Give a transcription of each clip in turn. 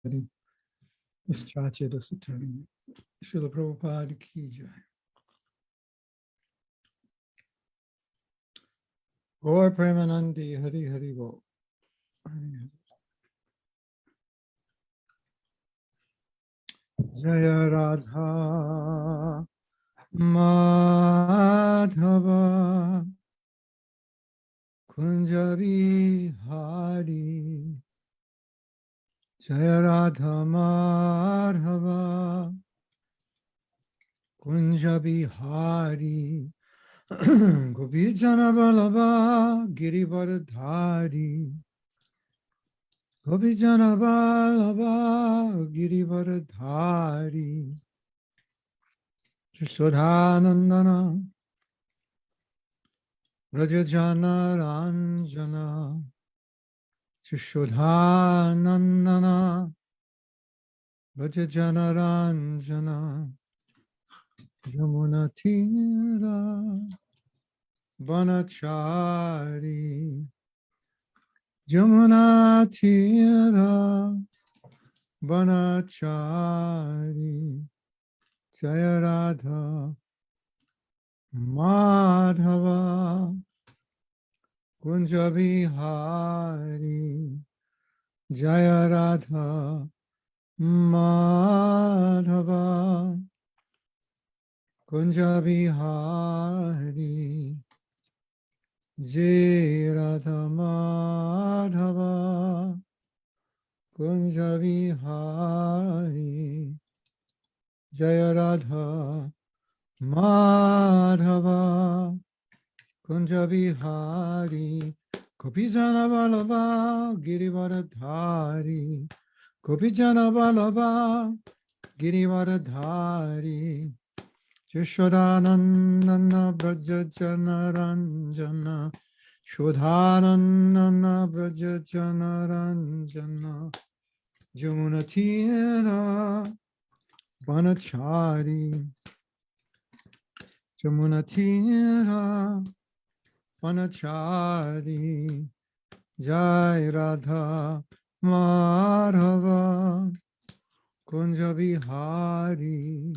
इस चाचे दस term. Srila Prabhupada ki jai. Gaur Premanandi Hari Hari Bo. Jaya Radha Madhava Kunjabi Hari. Jaya Radha Madhava Kunjabi Hari. Gopijana Balaba Girivardhari. Gopijana Balaba Girivardhari. Shodhanandana Rajajana Ranjana. Shodhanandana Rajajana Ranjana. Yamuna Tira Banachari. Jamuna Tira Banachari. Jaya Radha Madhava Kunja Bihari. Jaya Radha Madhava Kunja Bihari. Jaya Radha Madhava Kunja Bihari. Jaya Radha Madhava Kunja Bihari. Gopijana Vallabha Girivardhari. Gopijana Vallabha Girivardhari. Yashodanandana Brajajana Ranjana. Shodhanandana Brajajana Ranjana. Jamuna Tira Banachari. Jamuna Tira Banachari. Jai Radha Madhava Kunja Bihari.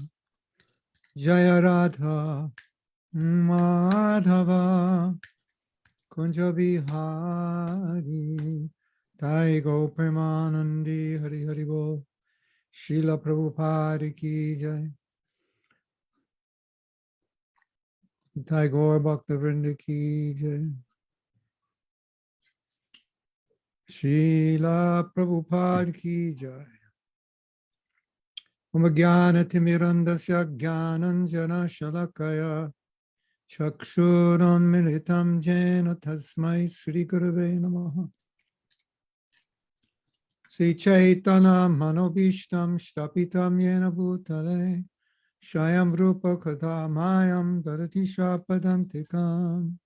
Jaya Radha Madhava Kunja Bihari. Taigo Premanandi Hari Hari Bo. Srila Prabhupada ki jai. Tagore Bhaktivinoda ki jai. Srila Prabhupada ki jai. Om Jnana Timirandasya Jnananjana Shalakaya Chakshurunmilitam Jena Tasmai Sri Gurave Namaha. Sri Chaitanya Manobishtam Shtapitam Yena Bhutale Shayam Rupa Katha Mayam Darati Shapadantikam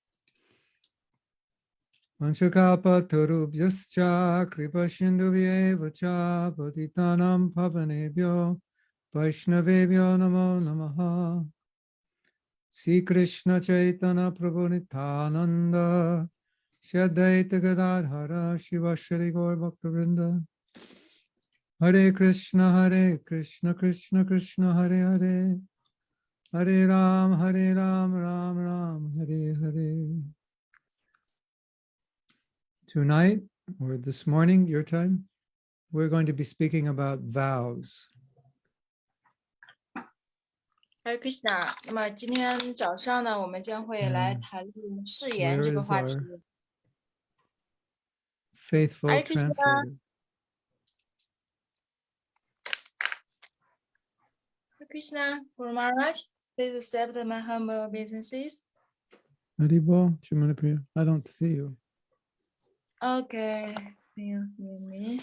Manchakapa Tarubhyascha Kripa Sindhuvyeva Cha Patitanam Pavanebhyo Vaishnavebhyo Namo Namaha. Sri Krishna Chaitanya Prabhu Nityananda Shri Advaita Gadadhara Shivashri Gaur Bhaktivinoda. Hare Krishna Krishna Krishna Hare Hare. Hare Ram Ram Ram Hare Hare. Tonight, or this morning, your time, we're going to be speaking about vows. Hare Krishna。那么今天早上呢，我们将会来谈论誓言 Where 这个 is 话题。 our faithful Hare Krishna。 translator? Hare Krishna, Guru Maharaj, please accept my humble obeisances. Haribo, Shimanapriya, I don't see you. Okay, you hear me?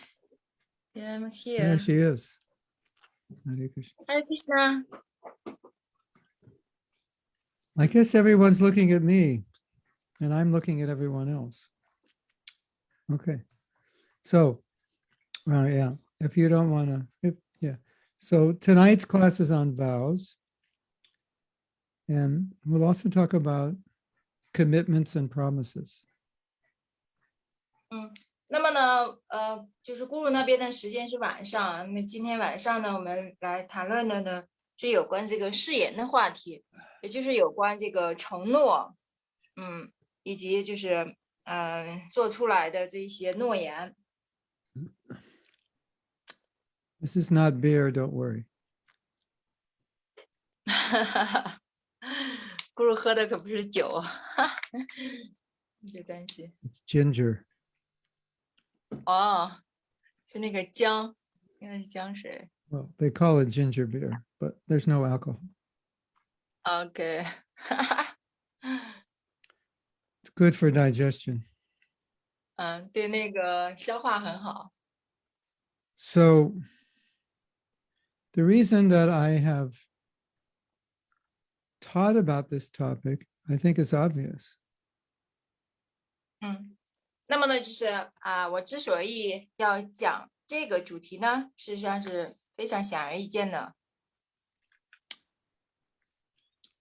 I'm here. There she is. Hare Krishna. Hare Krishna. I guess everyone's looking at me and I'm looking at everyone else. Okay. So, yeah, if you don't want to, yeah. So tonight's class is on vows. And we'll also talk about commitments and promises. 那么呢，就是咕噜那边的时间是晚上，那么今天晚上呢，我们来谈论的呢是有关这个誓言的话题，也就是有关这个承诺，以及就是做出来的这些诺言。This is not beer, don't worry. 咕噜喝的可不是酒，别担心。It's ginger. 哦，是那个姜，应该是姜水。Well, they call it ginger beer, but there's no alcohol. OK， It's good for digestion. 对那个消化很好。So the reason that I have taught about this topic, I think is obvious. 那么呢，就是我之所以要讲这个主题呢，事实上是非常显而易见的。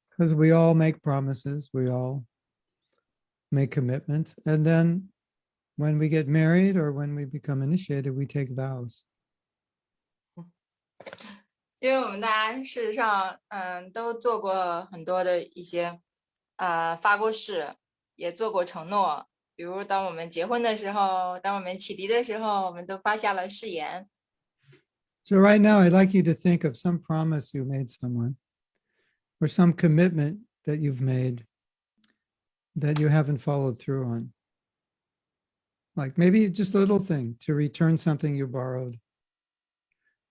Because we all make promises, we all make commitments, and then when we get married or when we become initiated, we take vows. 因为我们大家事实上，都做过很多的一些，发过誓，也做过承诺。比如，当我们结婚的时候，当我们起离的时候，我们都发下了誓言。So right now, I'd like you to think of some promise you made someone or some commitment that you've made that you haven't followed through on. Like maybe just a little thing to return something you borrowed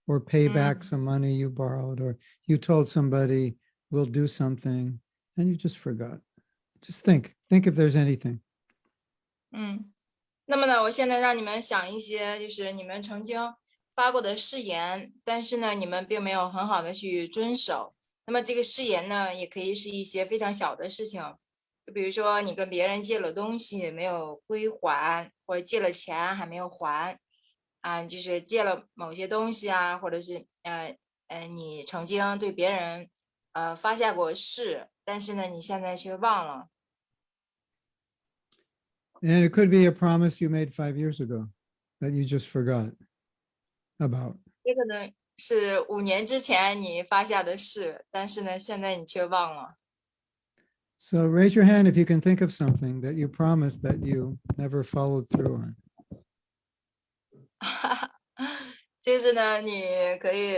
or pay back some money you borrowed, or you told somebody we'll do something and you just forgot. Just think if there's anything. 那么呢，我现在让你们想一些，就是你们曾经发过的誓言，但是呢，你们并没有很好的去遵守。那么这个誓言呢，也可以是一些非常小的事情，就比如说你跟别人借了东西没有归还，或者借了钱还没有还，就是借了某些东西啊，或者是你曾经对别人发下过誓，但是呢，你现在却忘了。And it could be a promise you made 5 years ago that you just forgot about. 也可能是5年之前你发下的誓，但是呢，现在你却忘了。So raise your hand if you can think of something that you promised that you never followed through on. 就是呢，你可以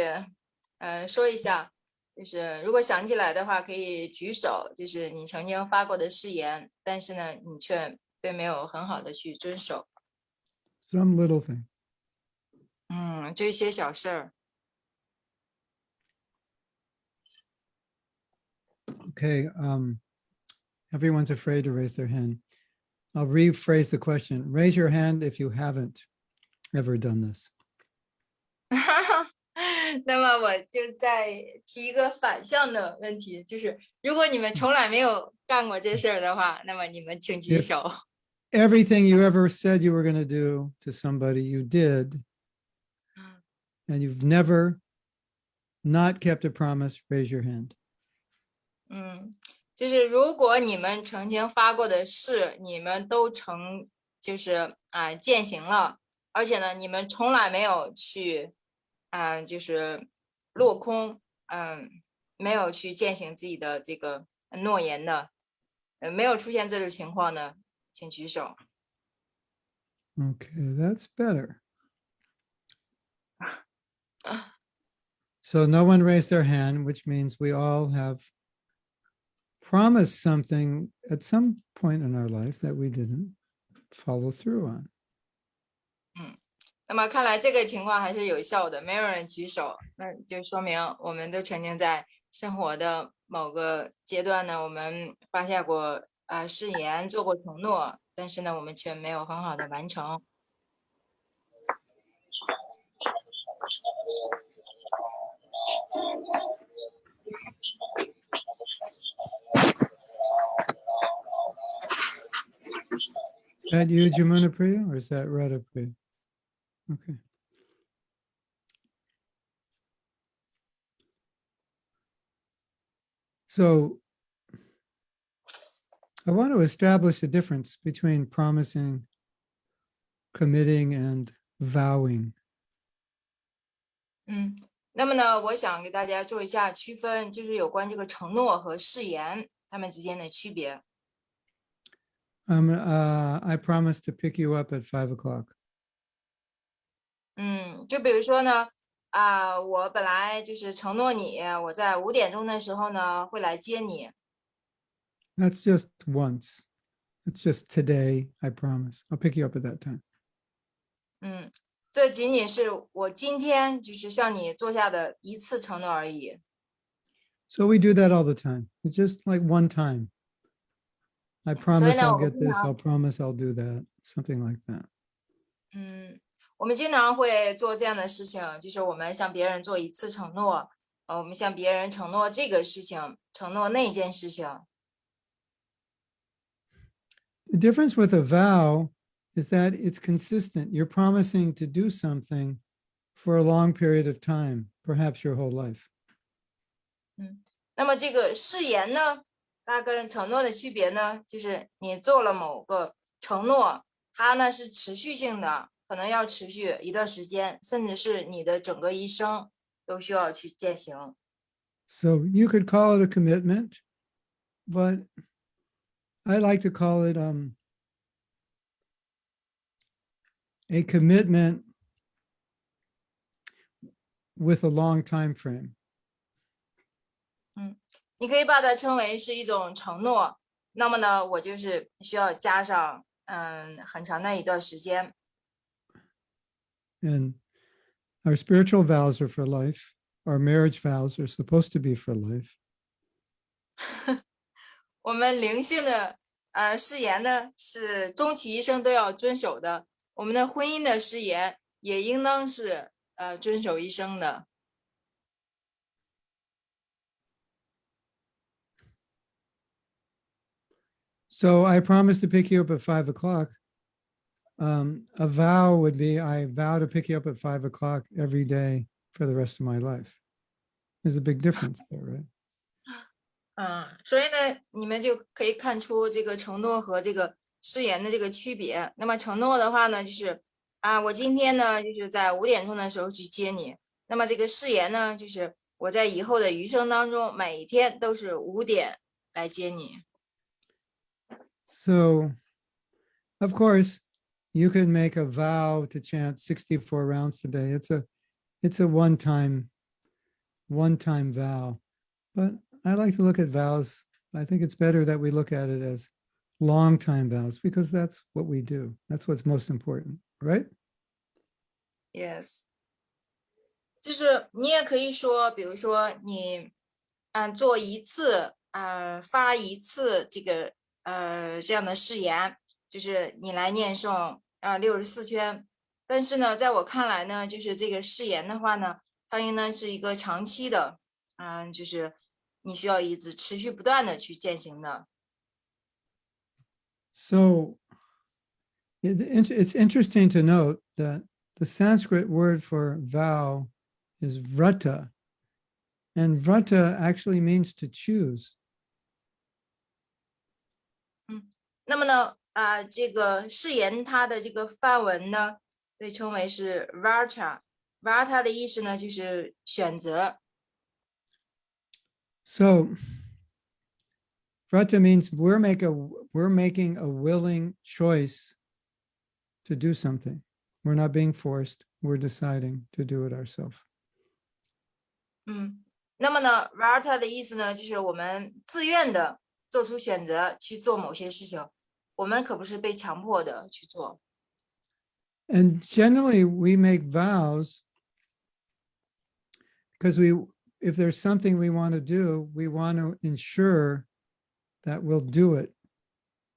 说一下，就是如果想起来的话，可以举手，就是你曾经发过的誓言，但是呢，你却并没有很好的去遵守。 Some little thing. 就一些小事儿。Okay. Everyone's afraid to raise their hand. I'll rephrase the question. Raise your hand if you haven't ever done this. 那么我就再提一个反向的问题，就是如果你们从来没有干过这事儿的话，那么你们请举 If 手。 everything you ever said you were going to do to somebody, you did, and you've never not kept a promise, raise your hand. 就是如果你们曾经发过的誓，你们都就是践行了，而且呢，你们从来没有去就是落空，没有去践行自己的这个诺言的，没有出现这种情况呢，请举手。 Okay, that's better. So no one raised their hand, which means we all have promised something at some point in our life that we didn't follow through on. 那么看来这个情况还是有效的，没有人举手，那就说明我们都曾经在生活的某个阶段呢，我们发下过誓言，做过承诺，但是呢，我们却没有很好的完成。Is that you, Jamuna Priya, or is that Radha Priya? Okay. So I want to establish a difference between promising committing and vowing. 那么呢，我想给大家做一下区分，就是有关这个承诺和誓言它们之间的区别。I promise to pick you up at 5 o'clock. 就比如说呢，我本来就是承诺你，我在5点钟的时候呢会来接你。That's just once. It's just today. I promise. I'll pick you up at that time. 这仅仅是我今天就是向你做下的一次承诺而已。So we do that all the time. It's just like one time. I 所以 promise 呢， I'll 我们 get 经 this. 常 I'll promise I'll do that. Something like that. 我们经常会做这样的事情，就是我们向别人做一次承诺，我们向别人承诺这个事情，承诺那件事情。The difference with a vow is that it's consistent. You're promising to do something for a long period of time, perhaps your whole life. 那么这个誓言呢，它跟承诺的区别呢，就是你做了某个承诺，它呢是持续性的，可能要持续一段时间，甚至是你的整个一生都需要去践行。So you could call it a commitment, but I like to call it a commitment with a long time frame. 你可以把它称为是一种承诺，那么呢，我就是需要加上很长的一段时间。And our spiritual vows are for life. Our marriage vows are supposed to be for life. 我们灵性的誓言呢，是终其一生都要遵守的。我们的婚姻的誓言也应当是遵守一生的。So I promise to pick you up at 5 o'clock. A vow would be I vow to pick you up at 5 o'clock every day for the rest of my life. There's a big difference there, right? 所以呢，你们就可以看出这个承诺和这个誓言的这个区别。那么承诺的话呢，就是我今天呢就是在5点钟的时候去接你。那么这个誓言呢，就是我在以后的余生当中，每一天都是5点来接你。So, of course, you can make a vow to chant 64 rounds a day. It's a one-time vow. But I like to look at vows. I think it's better that we look at it as long time vows because that's what we do. That's what's most important, right? Yes，就是你也可以说，比如说你做一次发一次这个这样的誓言，就是你来念诵64圈。但是呢，在我看来呢，就是这个誓言的话呢，它应该是一个长期的，就是你需要一直持续不断的去践行的。So it's interesting to note that the Sanskrit word for vow is vrata, and vrata actually means to choose. 那么呢，这个誓言它的这个梵文呢，被称为是 Varta 的意思呢就是选择。So vrata means we're making a willing choice to do something. We're not being forced. We're deciding to do it ourselves. 那么呢 Varta 的意思呢，就是我们自愿的做出选择去做某些事情，我们可不是被强迫的去做。And generally, we make vows because if there's something we want to do, we want to ensure that we'll do it.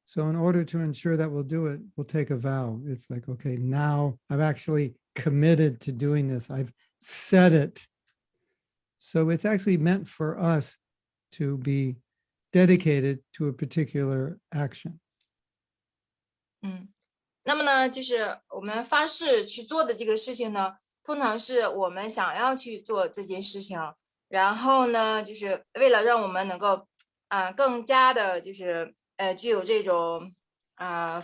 So in order to ensure that we'll do it, we'll take a vow. It's like, okay, now I've actually committed to doing this. I've said it. So it's actually meant for us to be dedicated to a particular action. 那么呢，就是我们发誓去做的这个事情呢，通常是我们想要去做这件事情，然后呢，就是为了让我们能够更加的，就是具有这种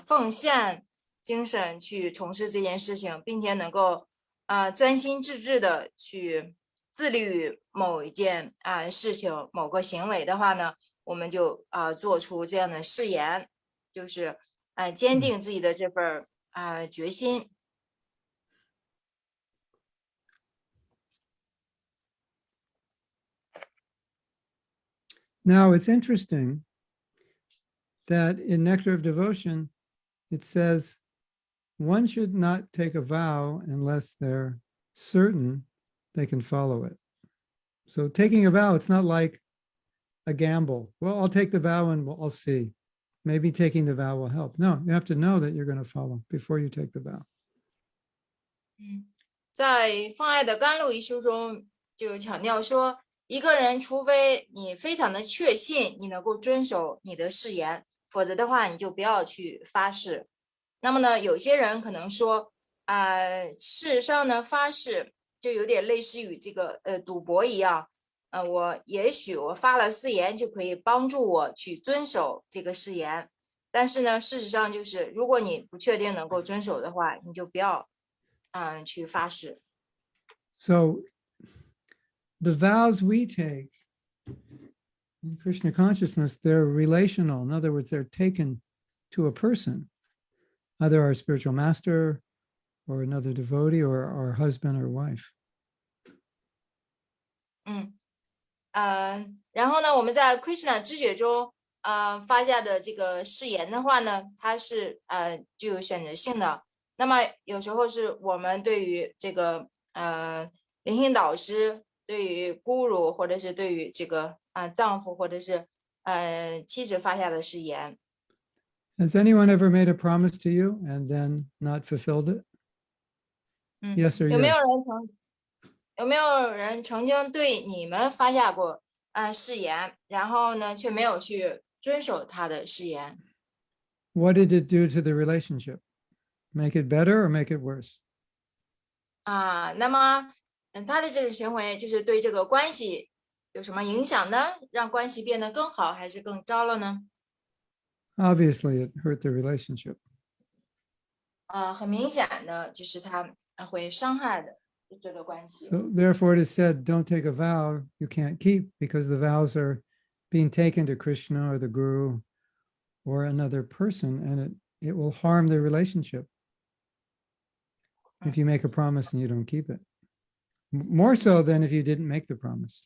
奉献精神去从事这件事情，并且能够专心致志的去自律于某一件事情、某个行为的话呢，我们就做出这样的誓言，就是坚定自己的这份决心。Now it's interesting that in Nectar of Devotion, it says one should not take a vow unless they're certain they can follow it. So taking a vow, it's not like a gamble. Well, I'll take the vow and I'll see. Maybe taking the vow will help. No, you have to know that you're going to follow before you take the vow. 在《放爱的甘露》一书中就强调说，一个人除非你非常的确信你能够遵守你的誓言，否则的话你就不要去发誓。那么呢，有些人可能说，事实上呢，发誓就有点类似于这个赌博一样，也许我发了誓言就可以帮助我去遵守这个誓言，但是呢，事实上就是如果你不确定能够遵守的话，你就不要去发誓。So the vows we take in Krishna consciousness, they're relational. In other words, they're taken to a person, either our spiritual master or another devotee or our husband or wife. 然后呢，我们在 Krishna 知觉中发下的这个誓言的话呢，它是具有选择性的。那么有时候是我们对于这个灵性导师、对于 guru 或者是对于这个丈夫或者是妻子发下的誓言。Has anyone ever made a promise to you and then not fulfilled it? Yes or 有没有 yes? 人曾经对你们发下过誓言，然后呢却没有去遵守他的誓言？ What did it do to the relationship? Make it better or make it worse? 那么他的这个行为就是对这个关系有什么影响呢？让关系变得更好还是更糟了呢？ Obviously, it hurt the relationship. 很明显的就是他会伤害的这个关系。 So therefore, it is said, don't take a vow you can't keep because the vows are being taken to Krishna or the Guru or another person, and it will harm the relationship if you make a promise and you don't keep it. More so than if you didn't make the promise.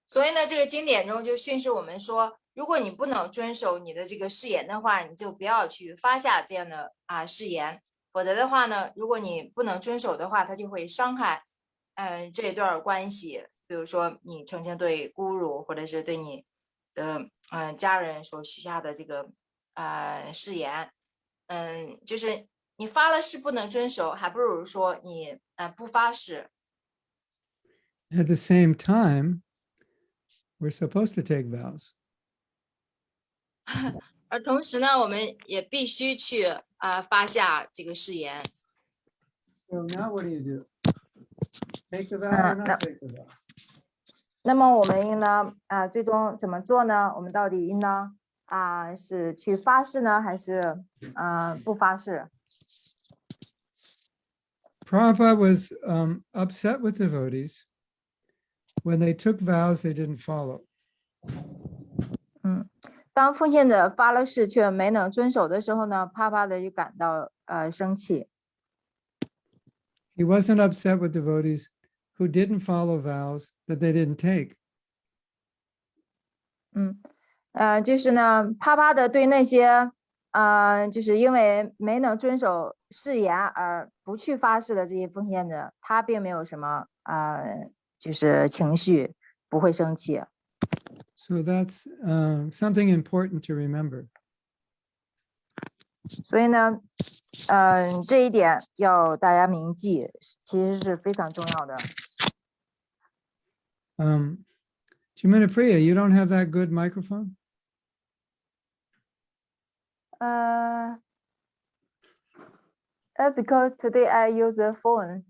所以呢，这个经典中就训示我们说，如果你不能遵守你的这个誓言的话，你就不要去发下这样的誓言，否则的话呢，如果你不能遵守的话，它就会伤害这一段关系。比如说你曾经对孤乳或者是对你的家人所许下的这个誓言，就是你发了誓不能遵守，还不如说你不发誓。At the same time, we're supposed to take vows. 而同时呢，我们也必须去发下这个誓言。So now what do? Take the vow or not take the vow? 那么我们应当最终怎么做呢？我们到底应当是去发誓呢，还是不发誓？ Prabhupada was upset with devotees when they took vows they didn't follow. 当奉献者发了誓却没能遵守的时候呢，啪啪的就感到生气。 He wasn't upset with devotees who didn't follow vows that they didn't take. 就是呢，啪啪的对那些就是因为没能遵守誓言而不去发誓的这些奉献者，他并没有什么就是情绪，不会生气。 So that's something important to remember. 所以呢，这一点要大家铭记，其实是非常重要的。Chimanapriya, you don't have that good microphone? Because today I use the phone.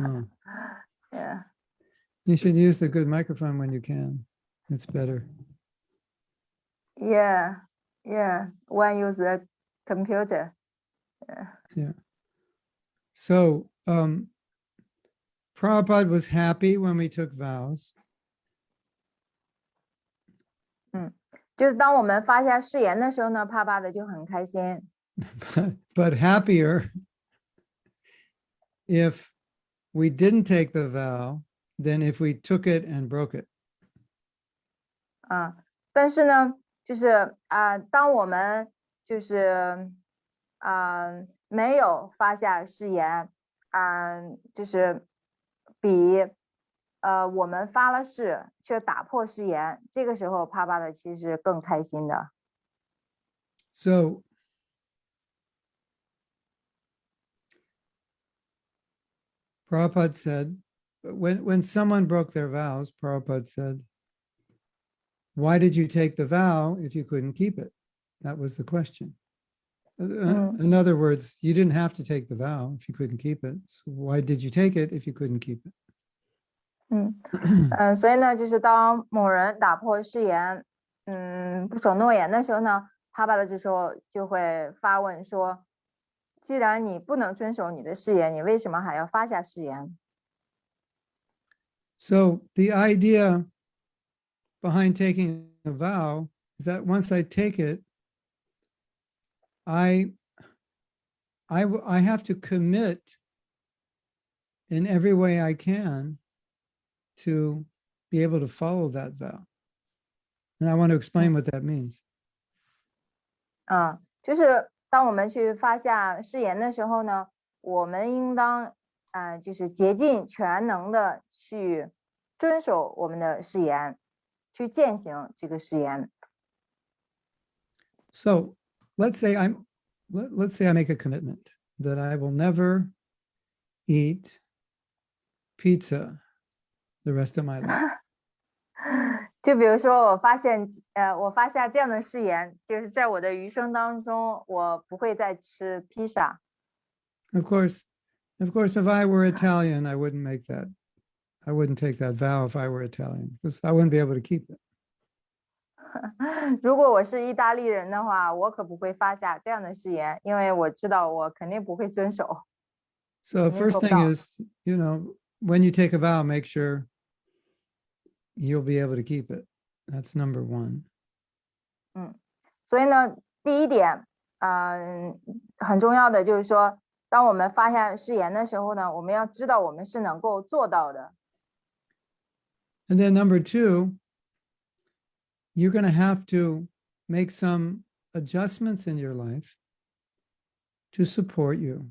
Oh. Yeah. You should use the good microphone when you can. It's better. Yeah. When use the computer。 Yeah. So Prabhupada was happy when we took vows. 就是当我们发下誓言的时候呢，帕巴的就很开心。but happier if we didn't take the vow than if we took it and broke it. 但是呢，就是当我们就是没有发下誓言，就是比我们发了誓却打破誓言，这个时候帕巴的其实更开心的。So Prabhupada said, when someone broke their vows, Prabhupada said, why did you take the vow if you couldn't keep it? That was the question. In other words, you didn't have to take the vow if you couldn't keep it. So why did you take it if you couldn't keep it? 所以呢，就是当某人打破誓言，不守诺言的时候呢，帕巴的这时候就会发问说：既然你不能遵守你的誓言，你为什么还要发下誓言？ So the idea behind taking a vow is that once I take it, I have to commit in every way I can to be able to follow that vow. And I want to explain what that means. 就是当我们去发下誓言的时候呢，我们应当就是竭尽全能的去遵守我们的誓言，去践行这个誓言。 So let's say I make a commitment that I will never eat pizza the rest of my life. 就比如说，我发下这样的誓言，就是在我的余生当中，我不会再吃披萨。 Of course, if I were Italian, I wouldn't make that. I wouldn't take that vow if I were Italian, because I wouldn't be able to keep it. 如果我是意大利人的话，我可不会发下这样的誓言，因为我知道我肯定不会遵守。 So肯定 first 做不 thing 到。 is, when you take a vow, make sure you'll be able to keep it. That's number one. 所以呢，第一点，很重要的就是说，当我们发下誓言的时候呢，我们要知道我们是能够做到的。 And then number two, you're going to have to make some adjustments in your life to support you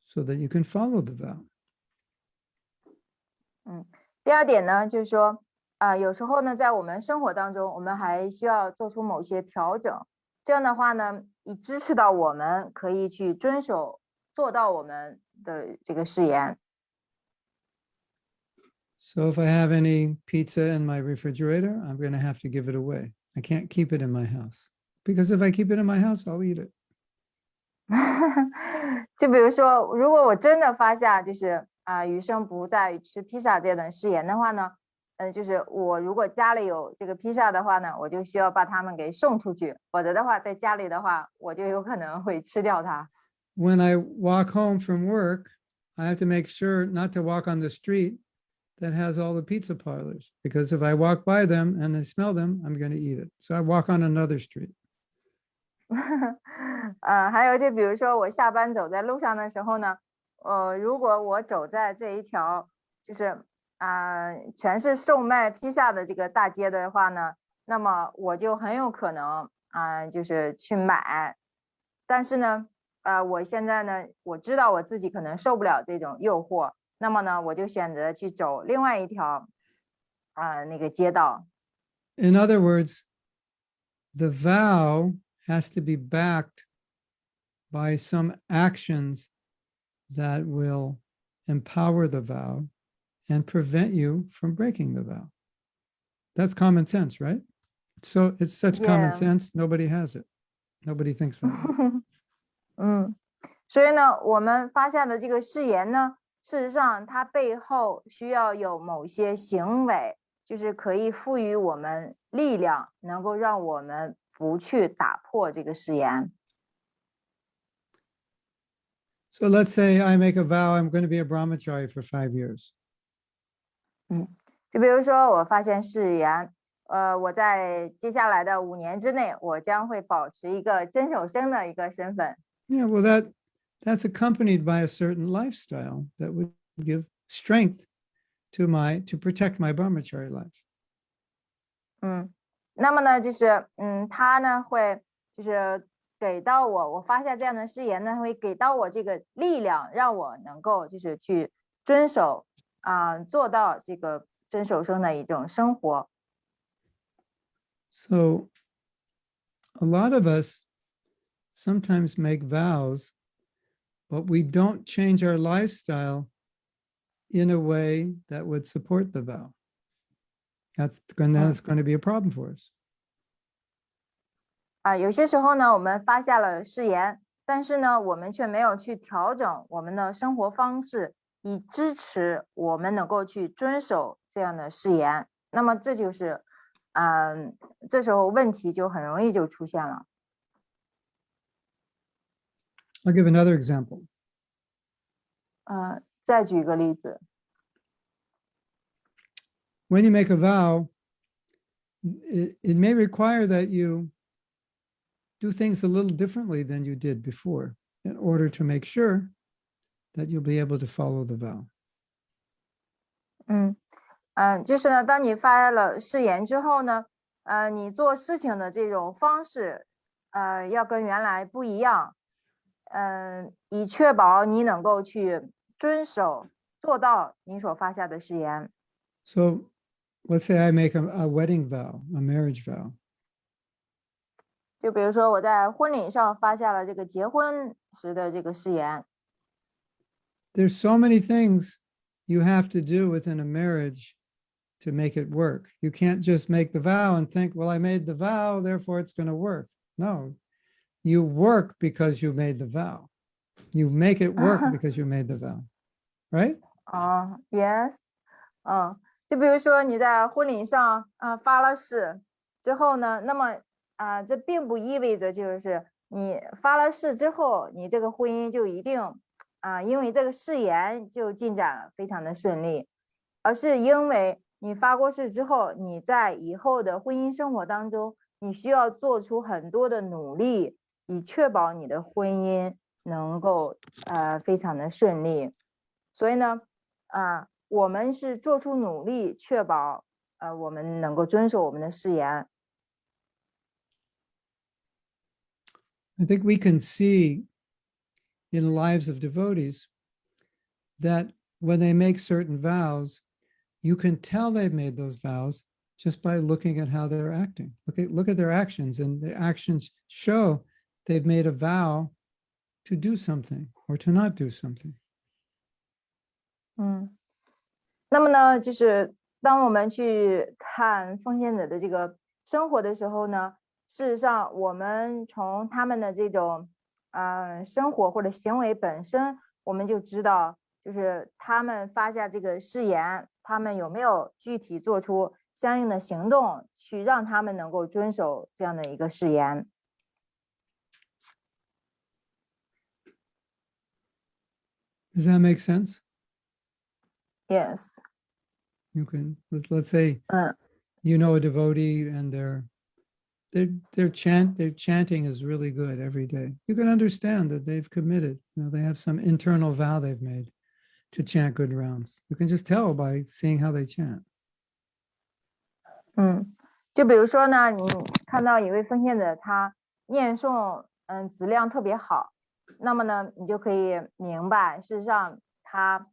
so that you can follow the vow. 第二点呢，就是说，有时候呢，在我们生活当中，我们还需要做出某些调整。这样的话呢，以支持到我们可以去遵守，做到我们的这个誓言。 So if I have any pizza in my refrigerator, I'm going to have to give it away. I can't keep it in my house, because if I keep it in my house, I'll eat it. 就比如说，如果我真的发下就是余生不再吃披萨这样的誓言的话呢，就是我如果家里有这个披萨的话呢，我就需要把它们给送出去，否则的话，在家里的话，我就有可能会吃掉它。 When I walk home from work, I have to make sure not to walk on the street that has all the pizza parlors, because if I walk by them and I smell them, I'm going to eat it. So I walk on another street. 还有就比如说我下班走在路上的时候呢，如果我走在这一条就是全是售卖披萨的这个大街的话呢，那么我就很有可能就是去买。但是呢，我现在呢，我知道我自己可能受不了这种诱惑，那么呢，我就选择去走另外一条那个街道。 In other words, the vow has to be backed by some actions that will empower the vow and prevent you from breaking the vow. That's common sense, right? So it's such common Yeah. sense, nobody has it. Nobody thinks that way. 所以呢，我们发下的这个誓言呢，事实上它背后需要有某些行为，就是可以赋予我们力量，能够让我们不去打破这个誓言。So let's say I make a vow I'm going to be a brahmachari for 5 years. 就比如说我发现誓言，我在接下来的5年之内，我将会保持一个真守生的一个身份。 Yeah, well, that's accompanied by a certain lifestyle that would give strength to protect my brahmachari life. 那么呢，就是他呢会就是给到我发下这样的誓言呢，会给到我这个力量，让我能够就是去遵守做到这个真守生的一种生活。 So a lot of us sometimes make vows, but we don't change our lifestyle in a way that would support the vow. That's going to be a problem for us. 有些时候呢，我们发下了誓言，但是呢，我们却没有去调整我们的生活方式，以支持我们能够去遵守这样的誓言。那么这就是，这时候问题就很容易就出现了。 I'll give another example. 再举一个例子， When you make a vow, it may require that you do things a little differently than you did before in order to make sure that you'll be able to follow the vow. 就是呢，当你发了誓言之后呢，你做事情的这种方式，要跟原来不一样，以确保你能够去遵守做到你所发下的誓言。 So let's say I make a wedding vow, a marriage vow. 就比如说我在婚礼上发下了这个结婚时的这个誓言， There's so many things you have to do within a marriage to make it work. You can't just make the vow and think, well, I made the vow, therefore it's going to work. No, you work because you made the vow. You make it work because you made the vow, right? Yes，就比如说你在婚礼上发了誓之后呢，那么这并不意味着就是你发了誓之后，你这个婚姻就一定因为这个誓言就进展了非常的顺利，而是因为你发过誓之后，你在以后的婚姻生活当中，你需要做出很多的努力，以确保你的婚姻能够非常的顺利。所以呢，我们是做出努力，确保我们能够遵守我们的誓言。 I think we can see in the lives of devotees that when they make certain vows, you can tell they've made those vows just by looking at how they're acting. Look at their actions, and the actions show they've made a vow to do something or to not do something. 那么呢，就是当我们去看奉献者的这个生活的时候呢，事实上我们从他们的这种生活或者行为本身，我们就知道，就是他们发下这个誓言，他们有没有具体做出相应的行动，去让他们能够遵守这样的一个誓言。 Does that make sense? Yes， You can let's say you know a devotee and their chanting is really good every day. You can understand that they've committed. They have some internal vow they've made to chant good rounds. You can just tell by seeing how they chant. 就比如说呢，你看到一位奉献者他念诵质量特别好，那么呢，你就可以明白，事实上他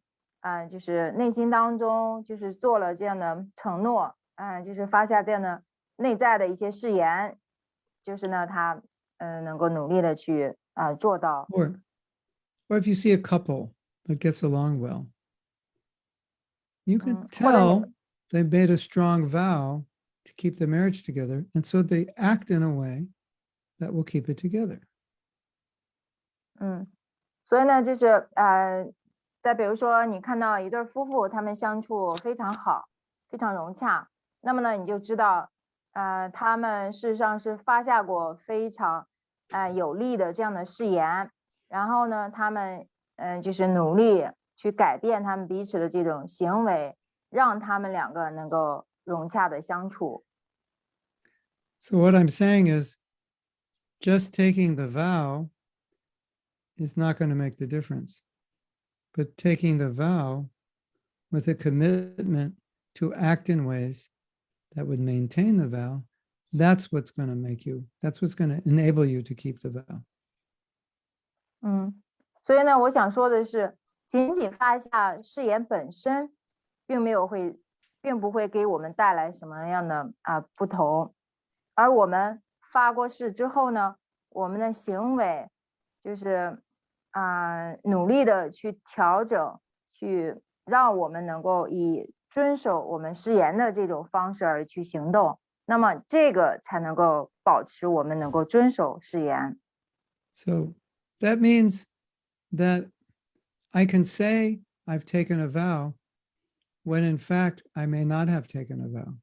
就是内心当中就是做了这样的承诺，就是发下这样的内在的一些誓言，就是呢他能够努力的去做到。Or if you see a couple that gets along well, you can tell they made a strong vow to keep the marriage together, and so they act in a way that will keep it together. 所以呢，就是再比如说你看到一对夫妇，他们相处非常好，非常融洽，那么呢，你就知道，他们事实上是发下过非常有力的这样的誓言，然后呢，他们就是努力去改变他们彼此的这种行为，让他们两个能够融洽的相处。So what I'm saying is just taking the vow is not going to make the difference. But taking the vow with a commitment to act in ways that would maintain the vow, that's what's going to make you, that's what's going to enable you to keep the vow. 所以呢，我想说的是，仅仅发下誓言本身，并不会给我们带来什么样的不同，而我们发过誓之后呢，我们的行为就是努力的去调整，去让我们能够以遵守我们誓言的这种方式而去行动，那么这个才能够保持我们能够遵守誓言。So that means that I can say I've taken a vow when in fact I may not have taken a vow.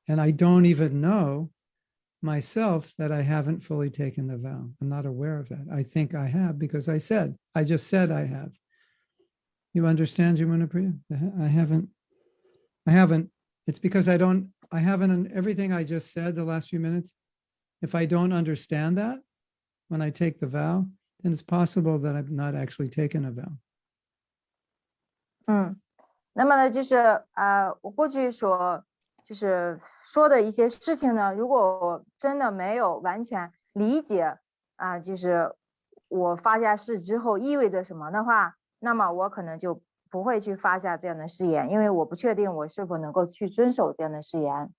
And I don't even know myself that I haven't fully taken the vow. I'm not aware of that. I think I have because I just said I have. You understand, Jumana Priya? I haven't. It's because I haven't, everything I just said the last few minutes, if I don't understand that when I take the vow, then it's possible that I've not actually taken a vow. 那么呢，就是我过去就是说的一些事情呢，如果我真的没有完全理解就是我发下誓之后意味着什么的话，那么我可能就不会去发下这样的誓言，因为我不确定我是否能够去遵守这样的誓言。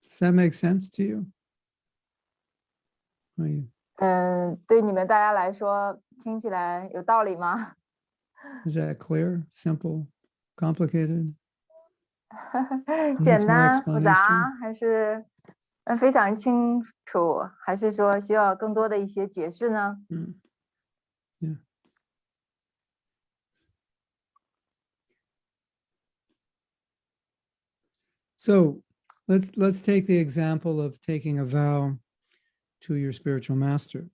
Does that make sense to you? 对你们大家来说，听起来有道理吗？ Is that clear, simple, complicated? 简 Needs more 单、复杂， explanation? 还是非常清楚，还是说需要更多的一些解释呢？ Yeah. So let's take the example of taking a vow to your spiritual master.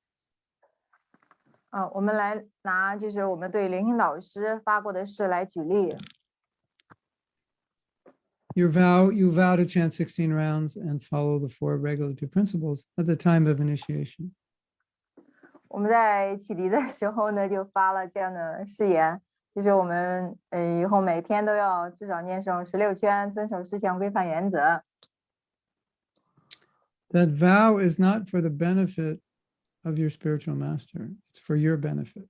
我们来拿就是我们对灵性导师发过的誓来举例。You vow to chant 16 rounds and follow the 4 regulative principles at the time of initiation. 我们在启迪的时候呢，就发了这样的誓言，就是我们以后每天都要至少念诵16圈，遵守4项规范原则。That vow is not for the benefit of your spiritual master. It's for your benefit.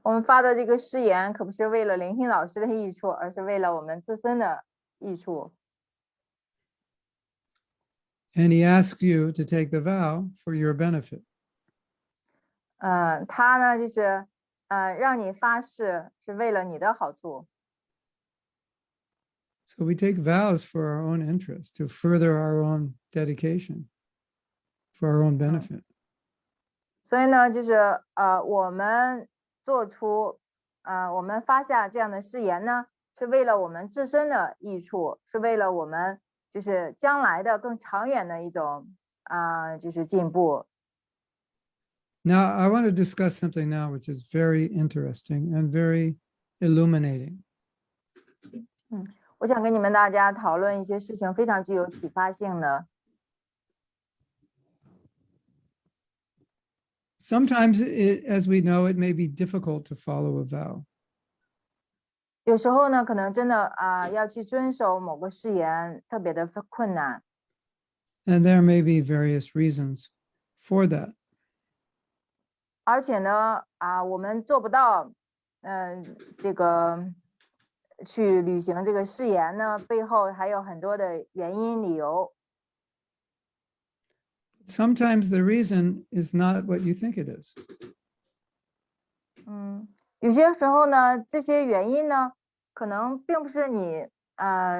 我们发的这个誓言可不是为了灵性老师的益处，而是为了我们自身的益处。And he asks you to take the vow for your benefit. 他呢就是让你发誓是为了你的好处。So we take vows for our own interest, to further our own dedication, for our own benefit. 所以呢，就是我们做出我们发下这样的誓言呢，是为了我们自身的益处，是为了我们就是将来的更长远的一种就是进步。Now, I want to discuss something now which is very interesting and very illuminating. 我想跟你们大家讨论一些事情，非常具有启发性的。Sometimes, as we know, it may be difficult to follow a vow. 有时候呢，可能真的要去遵守某个誓言，特别的困难。And there may be various reasons for that. 而且呢，我们做不到，这个去履行这个誓言呢，背后还有很多的原因理由。Sometimes the reason is not what you think it is. 有些时候呢，这些原因呢，可能并不是你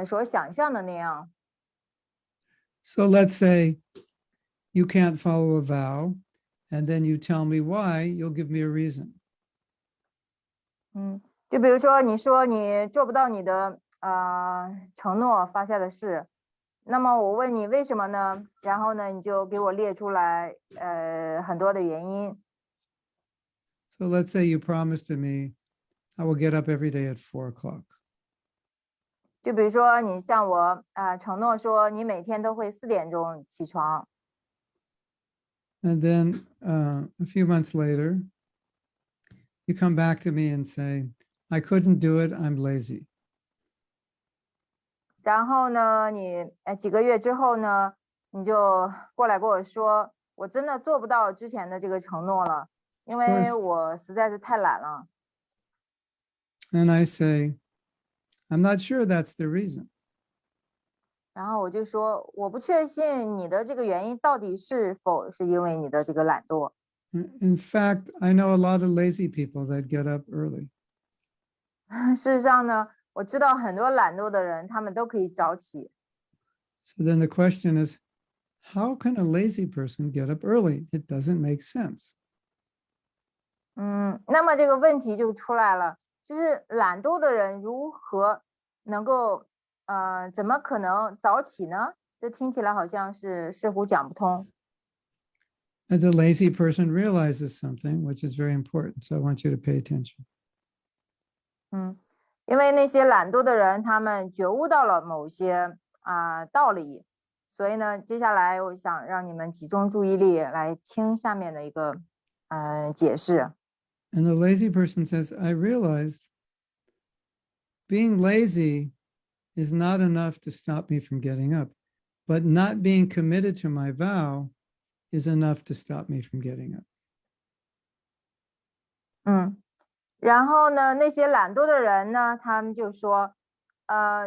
所想象的那样。So let's say you can't follow a vow, and then you tell me why, you'll give me a reason. 就比如说你说你做不到你的承诺发下的誓，那么我问你为什么呢？然后呢，你就给我列出来很多的原因。 So let's say you promised to me, I will get up every day at 4 o'clock. 就比如说你向我承诺说你每天都会4点钟起床， And then a few months later, you come back to me and say, I couldn't do it, I'm lazy. 然后呢，你几个月之后呢，你就过来跟我说，我真的做不到之前的这个承诺了，因为 course. 我实在是太懒了。 And I say, I'm not sure that's the reason. 然后我就说，我不确信你的这个原因到底是否是因为你的这个懒惰。 In fact, I know a lot of lazy people that get up early. 事实上呢，我知道很多懒惰的人，他们都可以早起。 So then the question is, how can a lazy person get up early? It doesn't make sense. 那么这个问题就出来了，就是懒惰的人如何能够怎么可能早起呢？这听起来好像是似乎讲不通。 And the lazy person realizes something, which is very important. So I want you to pay attention. 因为那些懒惰的人，他们觉悟到了某些道理，所以呢，接下来我想让你们集中注意力来听下面的一个解释。 And the lazy person says, I realized being lazy is not enough to stop me from getting up, but not being committed to my vow is enough to stop me from getting up. 然后呢，那些懒惰的人呢，他们就说，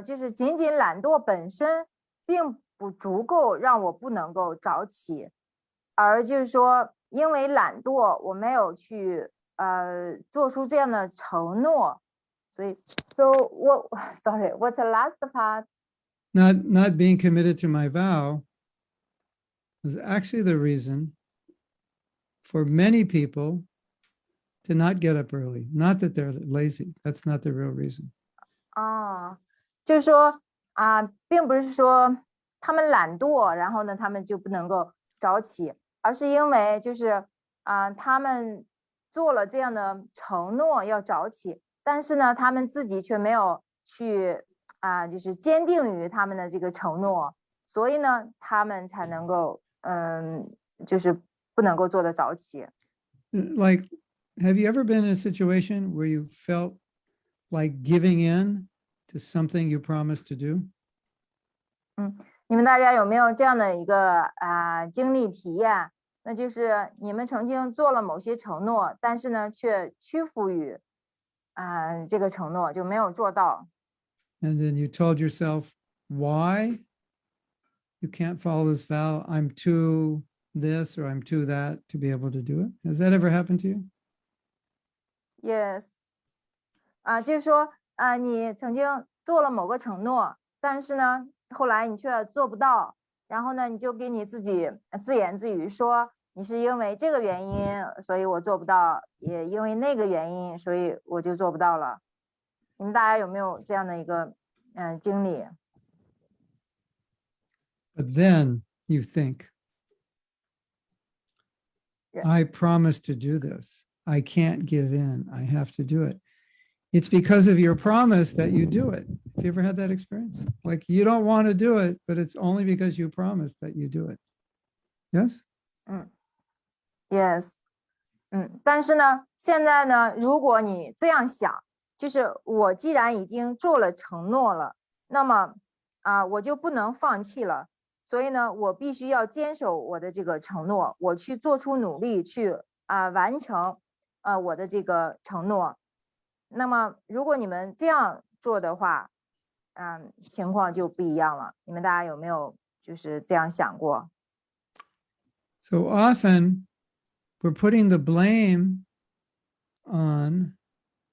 就是仅仅懒惰本身并不足够让我不能够早起，而就是说，因为懒惰，我没有去做出这样的承诺，所以 sorry, what's the last part? Not being committed to my vow is actually the reason for many people to not get up early. Not that they're lazy. That's not the real reason. 就是说并不是说他们懒惰，然后呢，他们就不能够早起，而是因为就是他们做了这样的承诺要早起，但是呢，他们自己却没有去就是坚定于他们的这个承诺，所以呢，他们才能够就是不能够做得早起。 Like, have you ever been in a situation where you felt like giving in to something you promised to do? 你们大家有没有这样的一个经历体验？那就是你们曾经做了某些承诺，但是呢，却屈服于这个承诺，就没有做到。 And then you told yourself why you can't follow this vow. I'm too this or I'm too that to be able to do it. Has that ever happened to you? Yes，就是说你曾经做了某个承诺，但是呢，后来你却做不到，然后呢，你就给你自己自言自语说，你是因为这个原因，所以我做不到，也因为那个原因，所以我就做不到了。你们大家有没有这样的一个经历？ But then you think, Yeah. I promised to do this. I can't give in. I have to do it. It's because of your promise that you do it. Have you ever had that experience? Like you don't want to do it, but it's only because you promised that you do it. Yes? Yes，但是呢，现在呢，如果你这样想，就是我既然已经做了承诺了，那么我就不能放弃了，所以呢，我必须要坚守我的这个承诺，我去做出努力去完成我的这个承诺。那么，如果你们这样做的话，情况就不一样了。你们大家有没有就是这样想过？ So often we're putting the blame on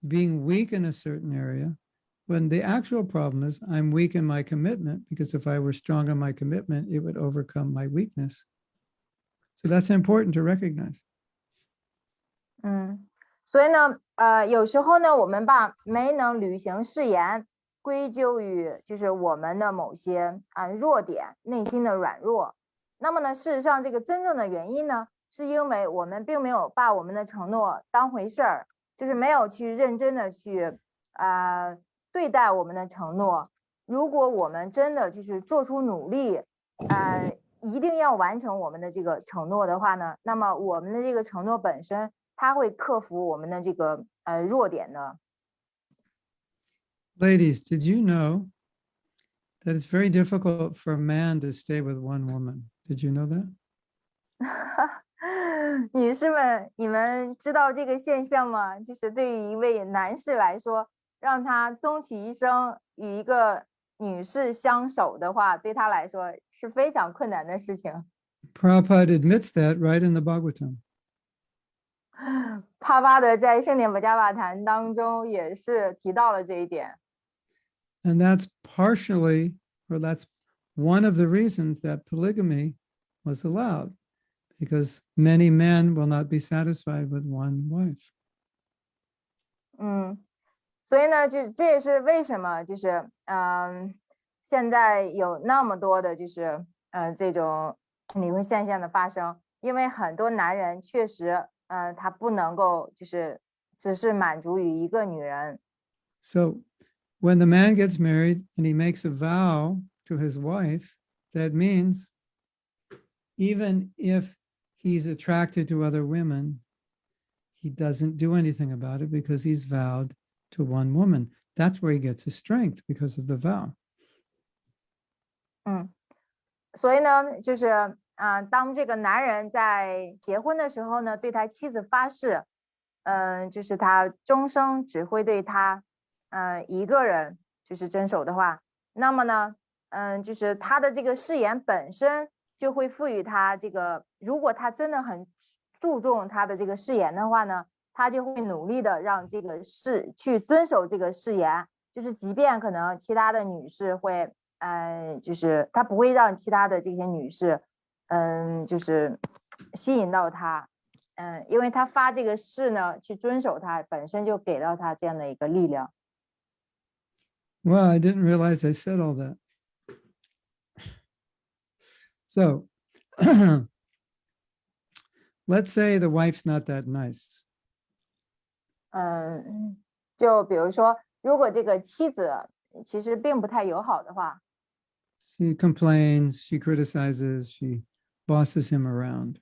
being weak in a certain area when the actual problem is I'm weak in my commitment, because if I were strong in my commitment, it would overcome my weakness. So that's important to recognize. 所以呢，有时候呢，我们把没能履行誓言归咎于就是我们的某些弱点，内心的软弱。那么呢，事实上这个真正的原因呢，是因为我们并没有把我们的承诺当回事儿，就是没有去认真的去对待我们的承诺。如果我们真的就是做出努力，一定要完成我们的这个承诺的话呢，那么我们的这个承诺本身，它会克服我们的这个弱点的。Ladies, did you know that it's very difficult for a man to stay with one woman? Did you know that? 女士们，你们知道这个现象吗？就是对于一位男士来说，让他终其一生与一个女士相守的话，对他来说是非常困难的事情。Prabhupada admits that right in the Bhagavatam. 帕巴德在圣典佛加瓦坛当中也是提到了这一点。And that's partially, or that's one of the reasons that polygamy was allowed, because many men will not be satisfied with one wife. 所以呢，这也是为什么就是现在有那么多的就是这种离婚现象的发生，因为很多男人确实他不能够就是只是满足于一个女人。So when the man gets married and he makes a vow to his wife, that means even if he's attracted to other women, he doesn't do anything about it because he's vowed to one woman. That's where he gets his strength, because of the vow. 所以呢，就是当这个男人在结婚的时候呢，对他妻子发誓，就是他终生只会对他一个人就是遵守的话，那么呢，就是他的这个誓言本身就会赋予他这个，如果他真的很注重他的这个誓言的话呢，他就会努力的让这个去遵守这个誓言，就是即便可能其他的女士会，就是他不会让其他的这些女士，就是吸引到他，因为他发这个誓呢，去遵守它，本身就给到他这样的一个力量。Well, I didn't realize I said all that. So let's say the wife's not that nice. 就比如说，如果这个妻子其实并不太友好的话， She complains, she criticizes, she bosses him around.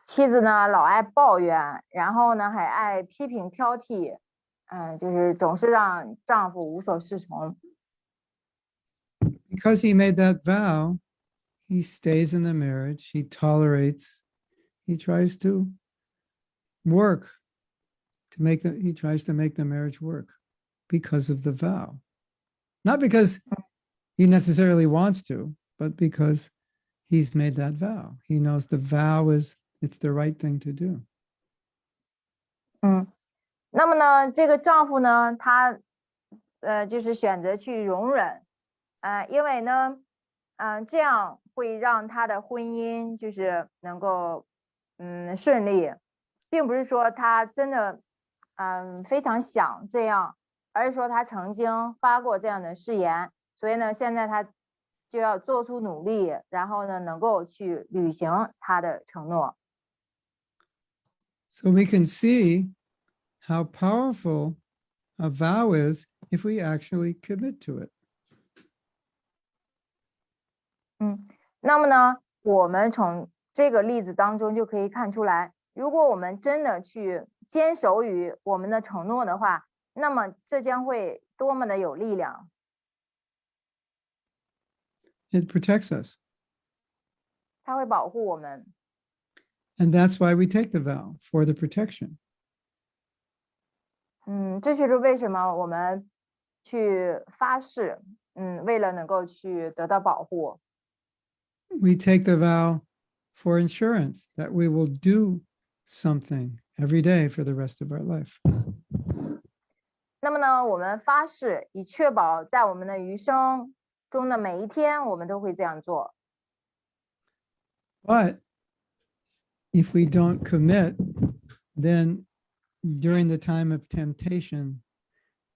妻子呢老爱抱怨，然后呢还爱批评挑剔，就是总是让丈夫无所适从。Because he made that vow, he stays in the marriage, he tolerates, he tries to work he tries to make the marriage work because of the vow. Not because he necessarily wants to, but because he's made that vow. He knows the vow it's the right thing to do. 那么呢，这个丈夫呢，他就是选择去容忍，因为呢，这样会让他的婚姻就是能够顺利，并不是说他真的非常想这样，而是说他曾经发过这样的誓言，所以呢，现在他就要做出努力，然后呢，能够去履行他的承诺。So we can see how powerful a vow is if we actually commit to it. 那么呢，我们从这个例子当中就可以看出来，如果我们真的去坚守于我们的承诺的话，那么这将会多么的有力量。It protects us. 它会保护我们。And that's why we take the vow, for the protection. 这就是为什么我们去发誓，为了能够去得到保护。We take the vow for insurance that we will do something every day for the rest of our life. 那么呢，我们发誓以确保在我们的余生中的每一天，我们都会这样做。But if we don't commit, then during the time of temptation,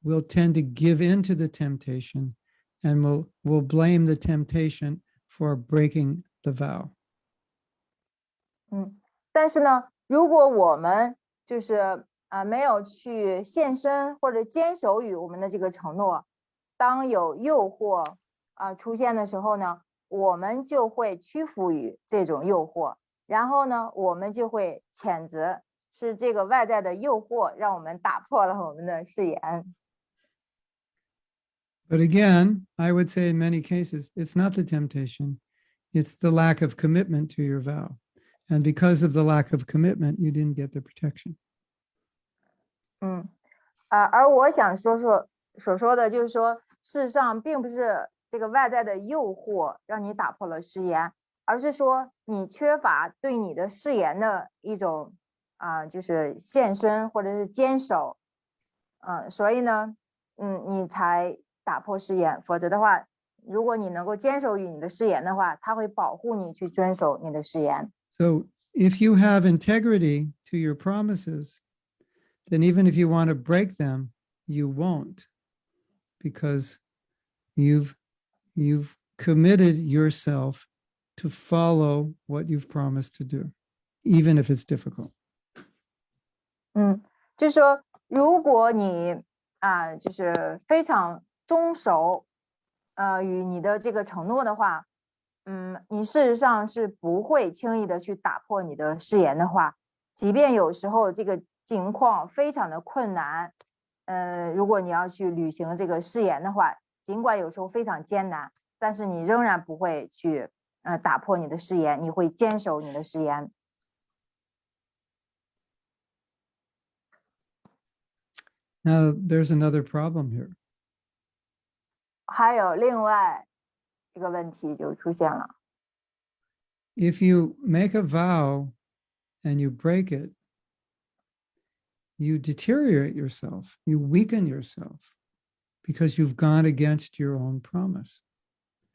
we'll tend to give in to the temptation and we'll blame the temptation for breaking the vow. 但是呢，如果我们就是没有去献身或者坚守于我们的这个承诺，当有诱惑出现的时候呢，我们就会屈服于这种诱惑，然后呢，我们就会谴责是这个外在的诱惑让我们打破了我们的誓言。But again, I would say in many cases, it's not the temptation, it's the lack of commitment to your vow. And because of the lack of commitment, you didn't get the protection. 而我想所说的就是说，事实上并不是这个外在的诱惑让你打破了誓言，而是说你缺乏对你的誓言的一种就是献身或者是坚守，所以呢，你才打破誓言。否则的话，如果你能够坚守于你的誓言的话，它会保护你去遵守你的誓言。So if you have integrity to your promises, then even if you want to break them, you won't, because you've committed yourself to follow what you've promised to do, even if it's difficult. 就是说，如果你就是非常忠守与你的这个承诺的话，你事实上是不会轻易的去打破你的誓言的话，即便有时候这个情况非常的困难，如果你要去履行这个誓言的话，尽管有时候非常艰难，但是你仍然不会去打破你的誓言，你会坚守你的誓言。Now, there's another problem here. 还有另外一个问题就出现了。If you make a vow and you break it, you deteriorate yourself, you weaken yourself because you've gone against your own promise.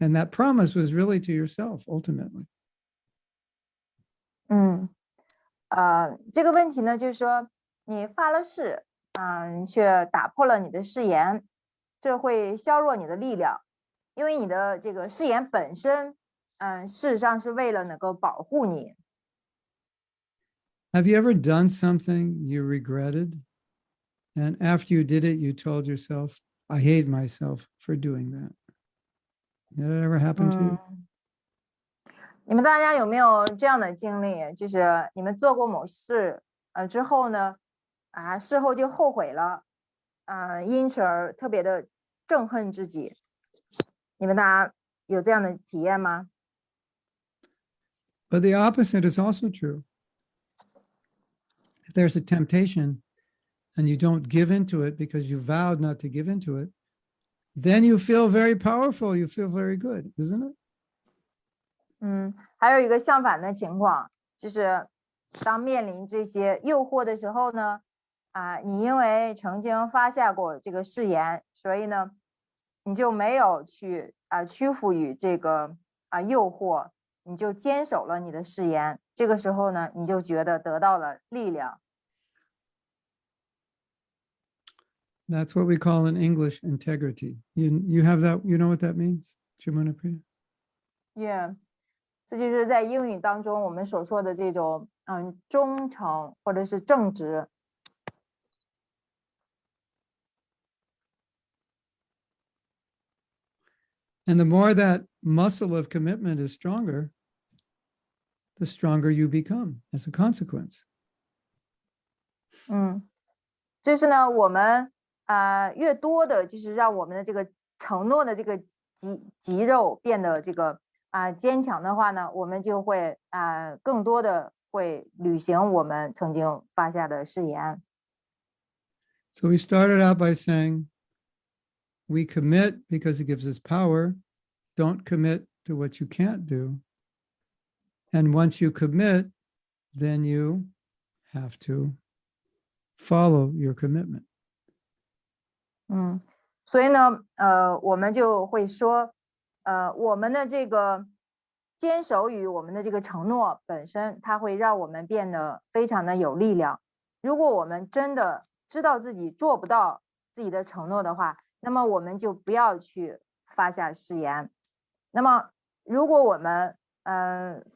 And that promise was really to yourself, ultimately. 这个问题呢，就是说你发了誓，却打破了你的誓言，这会削弱你的力量，因为你的这个誓言本身，事实上是为了能够保护你。Have you ever done something you regretted? And after you did it, you told yourself, I hate myself for doing that. Did that ever happen to you? 你们大家有没有这样的经历？就是你们做过某事，之后呢，事后就后悔了，因此而特别的憎恨自己。你们大家有这样的体验吗？ But the opposite is also true. If there's a temptation and you don't give into it because you vowed not to give into it, then you feel very powerful. You feel very good, isn't it? 还有一个相反的情况，就是当面临这些诱惑的时候呢，你因为曾经发下过这个誓言，所以呢，你就没有去屈服于这个诱惑，你就坚守了你的誓言。这个时候呢，你就觉得得到了力量。That's what we call in English integrity. You have that, you know what that means? Chimuna-priya? Yeah， 这就是在英语当中我们所说的这种忠诚或者是正直。And the more that muscle of commitment is stronger, the stronger you become as a consequence. 就是呢，我们越多的，就是让我们的这个承诺的这个肌肉变得这个坚强的话呢，我们就会更多的会履行我们曾经发下的誓言。So we started out by saying, we commit because it gives us power. Don't commit to what you can't do. And once you commit, then you have to follow your commitment. 所以呢，我们就会说，我们的这个坚守于我们的这个承诺本身，它会让我们变得非常的有力量。如果我们真的知道自己做不到自己的承诺的话，那么我们就不要去发下誓言。那么如果我们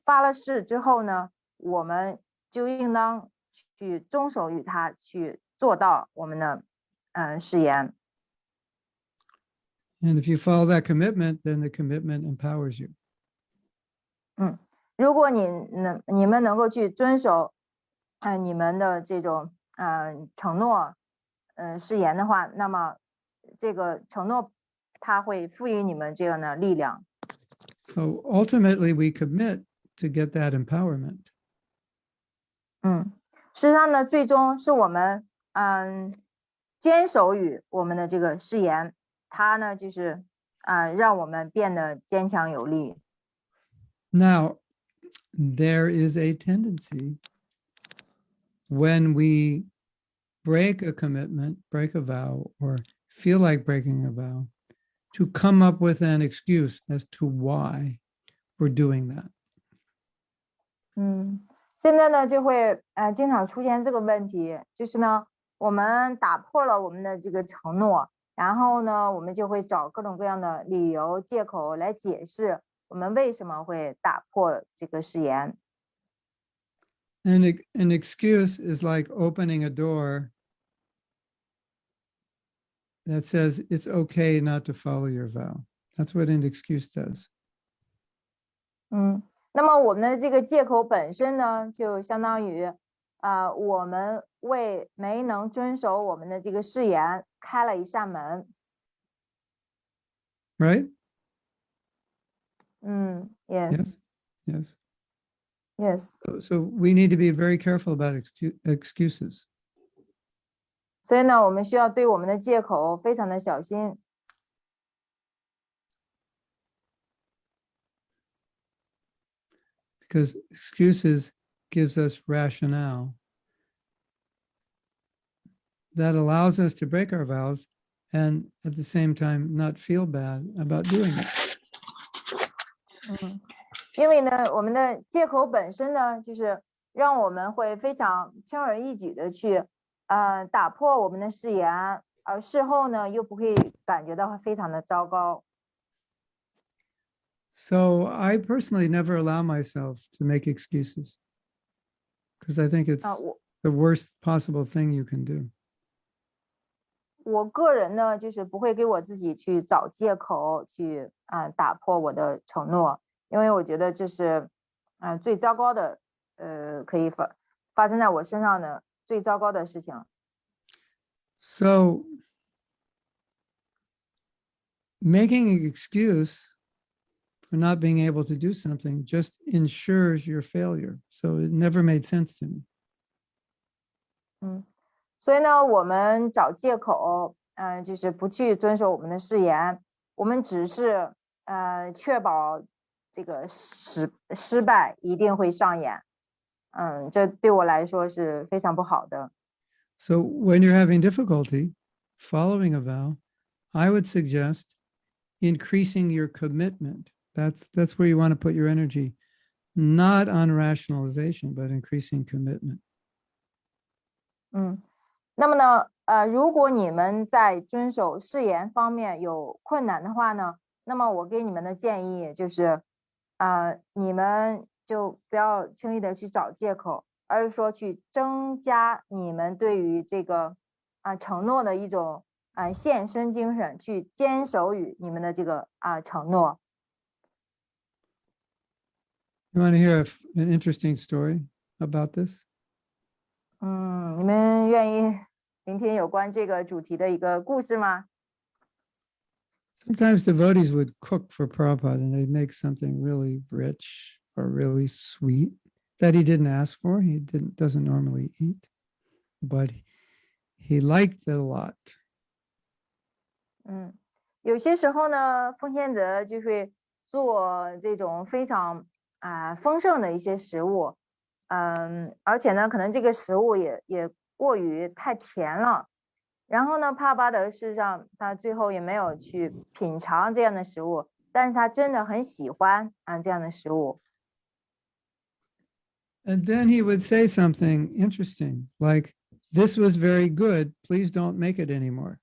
发了誓之后呢，我们就应当去遵守于它，去做到我们的誓言。 And if you follow that commitment, then the commitment empowers you. 如果你们能够去遵守你们的这种承诺誓言的话，那么这个承诺它会赋予你们这样的力量。 So ultimately, we commit to get that empowerment. 事实上呢，最终是我们坚守于我们的这个誓言，它呢就是让我们变得坚强有力。 Now, there is a tendency when we break a commitment, break a vow, or feel like breaking a vow, to come up with an excuse as to why we're doing that. 现在呢就会经常出现这个问题，就是呢我们打破了我们的这个承诺，然后呢我们就会找各种各样的理由借口来解释我们为什么会打破这个誓言。 And an excuse is like opening a door that says it's okay not to follow your vow. That's what an excuse does. 那么我们的这个借口本身呢，就相当于我们为没能遵守我们的这个誓言开了一扇门。 Right? Yes, Yes. Yes. yes. So we need to be very careful about excuses. 所以呢，我们需要对我们的借口非常的小心。 Because excuses gives us rationale that allows us to break our vows and at the same time not feel bad about doing it. 因为呢，我们的借口本身呢，就是让我们会非常轻而易举的去打破我们的誓言，而事后呢又不会感觉到非常的糟糕。 So I personally never allow myself to make excuses because I think it's the worst possible thing you can do. 我个人呢，就是不会给我自己去找借口去打破我的承诺，因为我觉得这是最糟糕的可以发生在我身上的最糟糕的事情。 So making an excuse for not being able to do something just ensures your failure. So it never made sense to me. 所以呢，我们找借口，就是不去遵守我们的誓言，我们只是确保这个失败一定会上演。这对我来说是非常不好的。 So when you're having difficulty following a vow, I would suggest increasing your commitment. That's where you want to put your energy, not on rationalization, but increasing commitment. 那么呢，如果你们在遵守誓言方面有困难的话呢，那么我给你们的建议就是，你们就不要轻易的去找借口，而是说去增加你们对于这个承诺的一种献身精神，去坚守于你们的这个承诺。 You want to hear an interesting story about this? 你们愿意聆听有关这个主题的一个故事吗？ Sometimes devotees would cook for Prabhupada and they'd make something really rich or really sweet that he didn't ask for. He doesn't normally eat, but he liked it a lot. 有些时候呢，奉献者就会做这种非常丰盛的一些食物，而且呢，可能这个食物也过于太甜了。然后呢，帕巴德事实上他最后也没有去品尝这样的食物，但是他真的很喜欢这样的食物。 And then he would say something interesting, like, this was very good. Please don't make it anymore.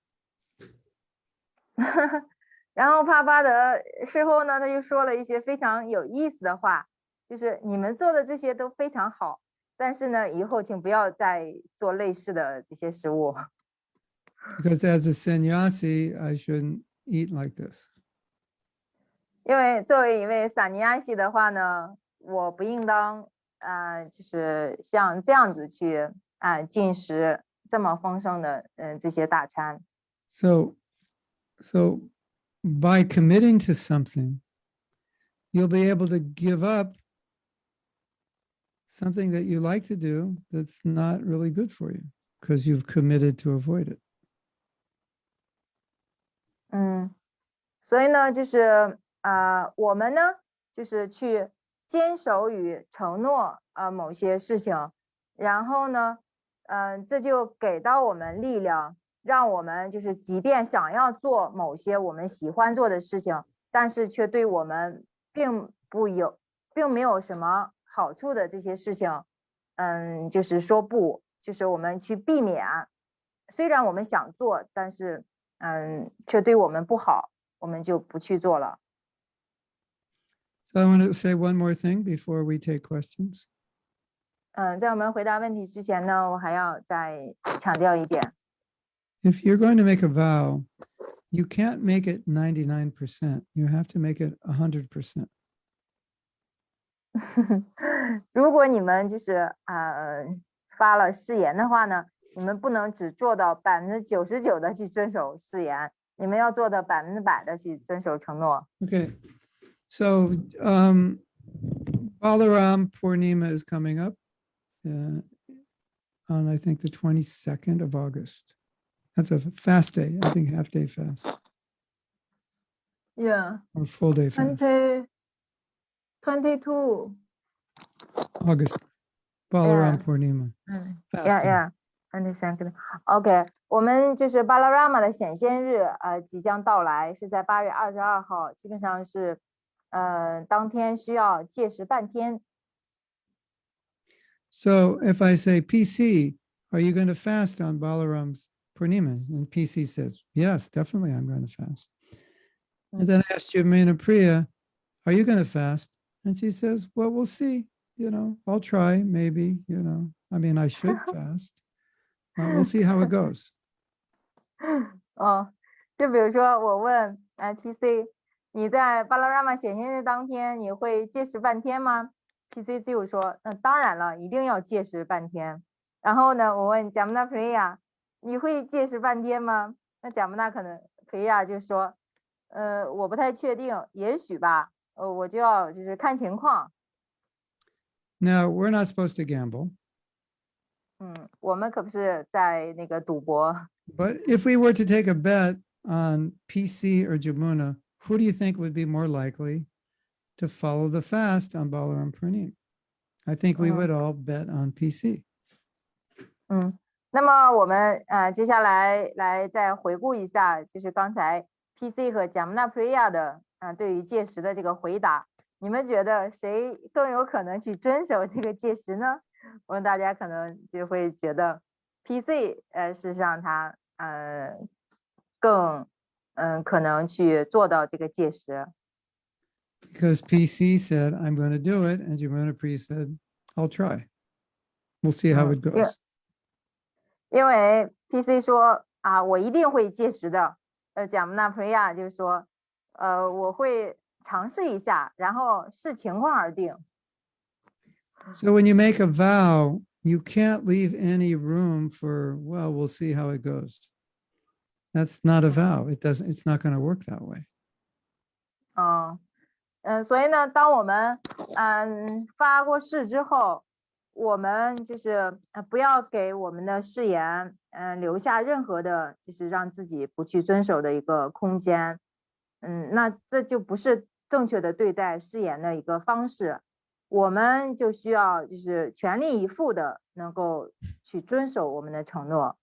然后帕巴德事后呢，他就说了一些非常有意思的话，就是你们做的这些都非常好，但是呢，以后请不要再做类似的这些食物。Because as a sannyasi, I shouldn't eat like this. 因为作为一位萨尼亚系的话呢，我不应当就是像这样子去进食这么丰盛的这些大餐。So by committing to something, you'll be able to give up something that you like to do that's not really good for you because you've committed to avoid it. 所以呢，就是我们呢，就是去坚守与承诺某些事情，然后呢，这就给到我们力量，让我们就是即便想要做某些我们喜欢做的事情，但是却对我们并没有什么好处的这些事情，就是说不，就是我们去避免。虽然我们想做，但是却对我们不好，我们就不去做了。So I want to say one more thing before we take questions. 在我们回答问题之前呢，我还要再强调一点。If you're going to make a vow, you can't make it 99%. You have to make it 100%. 如果你们就是发了誓言的话呢，你们不能只做到99%的去遵守誓言，你们要做到100%的去遵守承诺。Okay. So Balaram Purnima is coming up on, I think, the 22nd of August. That's a fast day. I think half day fast Yeah, or full day fast. 22. August. Balaram Yeah. Purnima. Fast day. Yeah. Understand. OK， 我们就是巴拉拉玛的显现日即将到来，是在8月22号，基本上是当天需要戒食半天。So if I say, PC, are you going to fast on Balaram's Purnima? And PC says, yes, definitely I'm going to fast. And then I asked Yamina Priya, are you going to fast? And she says, well, we'll see. I'll try, maybe, I mean, I should fast. We'll see how it goes. 就比如说我问PC， 你在巴拉拉玛显现日当天你会戒食半天吗？ PC 就说当然了，一定要戒食半天。然后呢，我问贾木纳 Priya， 你会戒食半天吗？那贾木纳可能 Priya 就说我不太确定，也许吧，我就要就是看情况。Now, we're not supposed to gamble. 我们可不是在那个赌博。But if we were to take a bet on PC or Jamuna, who do you think would be more likely to follow the fast on Balaram Purnima? I think we would all bet on PC. 那么我们接下来再回顾一下，就是刚才 PC 和 Jamuna Priya 的对于戒食的这个回答，你们觉得谁更有可能去遵守这个戒食呢？我们大家可能就会觉得 PC 事实上他更可能去做到这个戒食。Because PC said, I'm going to do it, and Jamuna Priya said, I'll try. We'll see how it goes. 因为 PC 说我一定会戒食的，Jamuna Priya 就说我会尝试一下，然后视情况而定。So when you make a vow, you can't leave any room for, well, we'll see how it goes. That's not a vow. It's not going to work that way. 所以呢，当我们发过誓之后，我们就是不要给我们的誓言留下任何的，就是让自己不去遵守的一个空间。那这就不是正确的对待誓言的一个方式。我们就需要就是全力以赴的能够去遵守我们的承诺。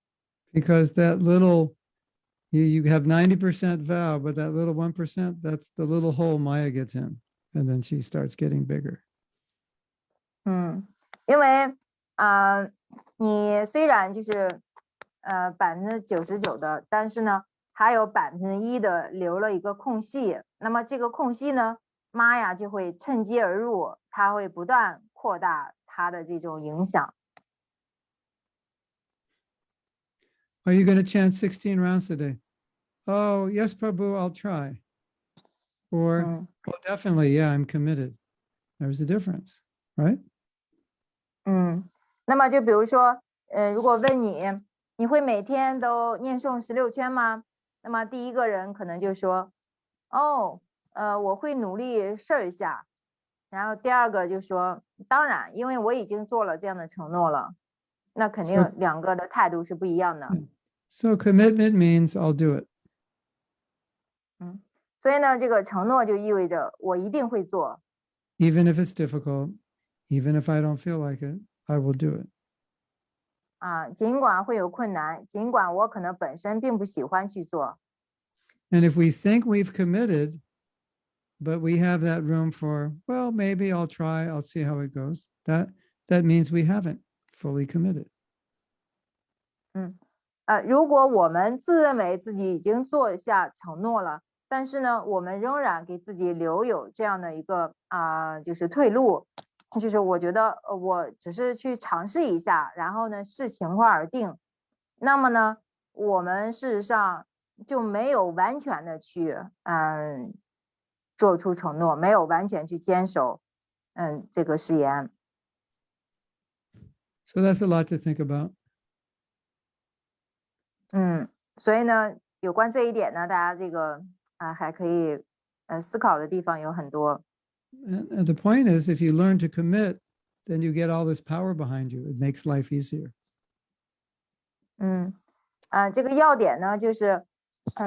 Because that little, you have 90% vow, but that little 1%, that's the little hole Maya gets in, and then she starts getting bigger. 因为你虽然就是99%的，但是呢，还有1%的留了一个空隙。那么这个空隙呢，妈呀就会趁机而入，它会不断扩大它的这种影响。Are you going to chant 16 rounds today? Oh, yes, Prabhu, I'll try. Or, 嗯 well, definitely, yeah, I'm committed. There's a difference, right? 那么就比如说，如果问你，你会每天都念诵16圈吗？那么第一个人可能就说，哦，我会努力试一下。然后第二个就说，当然，因为我已经做了这样的承诺了。那肯定 So- 两个的态度是不一样的。So commitment means I'll do it. 所以呢，这个承诺就意味着我一定会做。Even if it's difficult, even if I don't feel like it, I will do it. 尽管会有困难，尽管我可能本身并不喜欢去做。And if we think we've committed, but we have that room for, well, maybe I'll try, I'll see how it goes, that means we haven't fully committed. 如果我们自认为自己已经做下承诺了，但是呢，我们仍然给自己留有这样的一个就是退路，就是我觉得我只是去尝试一下，然后呢视情况而定。那么呢，我们事实上就没有完全的去做出承诺，没有完全去坚守这个誓言。So that's a lot to think about. 所以呢，有关这一点呢，大家这个还可以思考的地方有很多。And the point is, if you learn to commit, then you get all this power behind you. It makes life easier. 这个要点呢，就是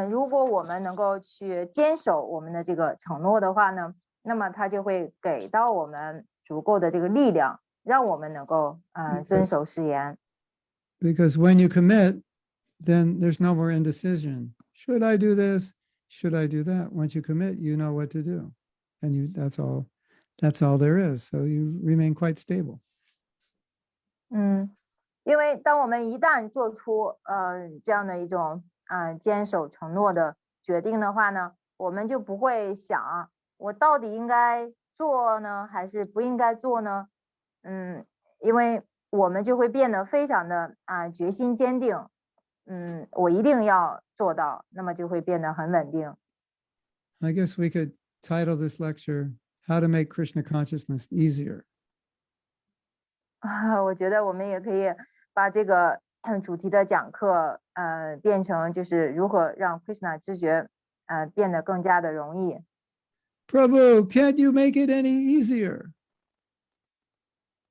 如果我们能够去坚守我们的这个承诺的话呢，那么它就会给到我们足够的这个力量，让我们能够遵守誓言。Because when you commit, then there's no more indecision. Should I do this? Should I do that? Once you commit, you know what to do. And that's all there is. So you remain quite stable. 因为当我们一旦做出这样的一种坚守承诺的决定的话呢，我们就不会想我到底应该做呢，还是不应该做呢？因为我们就会变得非常的决心坚定。我一定要做到，那么就会变得很稳定。I guess we could title this lecture, How to Make Krishna Consciousness Easier. 我觉得我们也可以把这个主题的讲课变成就是如何让 Krishna 知觉变得更加的容易。Prabhu, can't you make it any easier?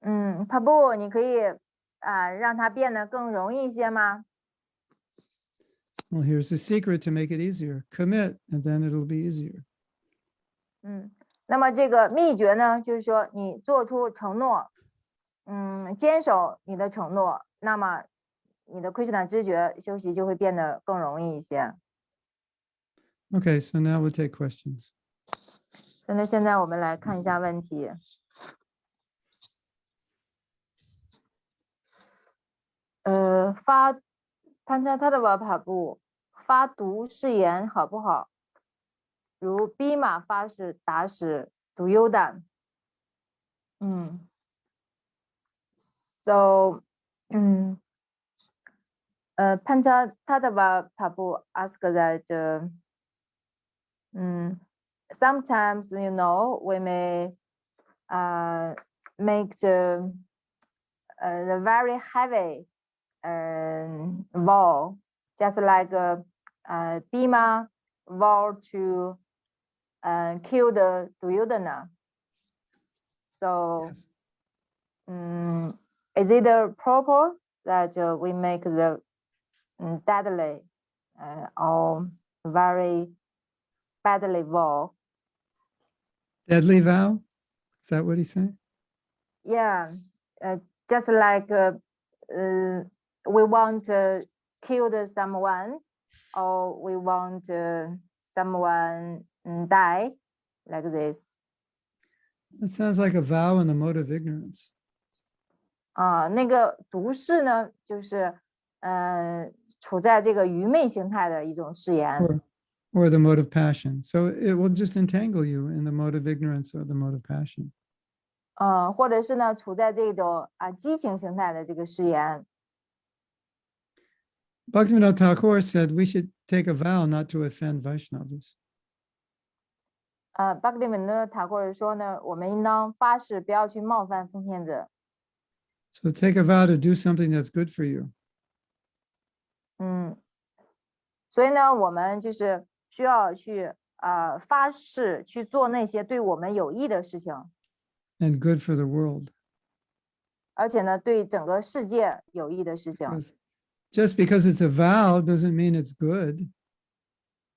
Prabhu，你可以让它变得更容易一些吗？ Well, here's the secret to make it easier. Commit, and then it'll be easier. 那么这个秘诀呢，就是说你做出承诺，坚守你的承诺，那么你的 Krishna 知觉修习就会变得更容易一些。Okay, so now we'll take questions. 那现在我们来看一下问题。潘查他的瓦帕布发读誓言好不好？如逼马发誓打死毒优胆。So, Panta Tadava Papu asked that sometimes, we may make the very heavy vow, just like Bhima vow to kill the Duryodhana. So, Yes. Is it proper that we make the deadly or very badly vow? Deadly vow? Is that what he's saying? Yeah, just like we want to kill someone or we want someone die like this. That sounds like a vow in the mode of ignorance. 那个毒誓呢，就是处在这个愚昧形态的一种誓言。 or the mode of passion. So it will just entangle you in the mode of ignorance or the mode of passion. 或者是呢处在这种激情形态的这个誓言。Bhaktivinoda Thakur said we should take a vow not to offend Vaishnavas. 巴格利文的塔或者说呢，我们应当发誓不要去冒犯奉献者。So take a vow to do something that's good for you. 所以呢，我们就是需要去发誓去做那些对我们有益的事情， And good for the world. 而且呢，对整个世界有益的事情。 Just because it's a vow doesn't mean it's good.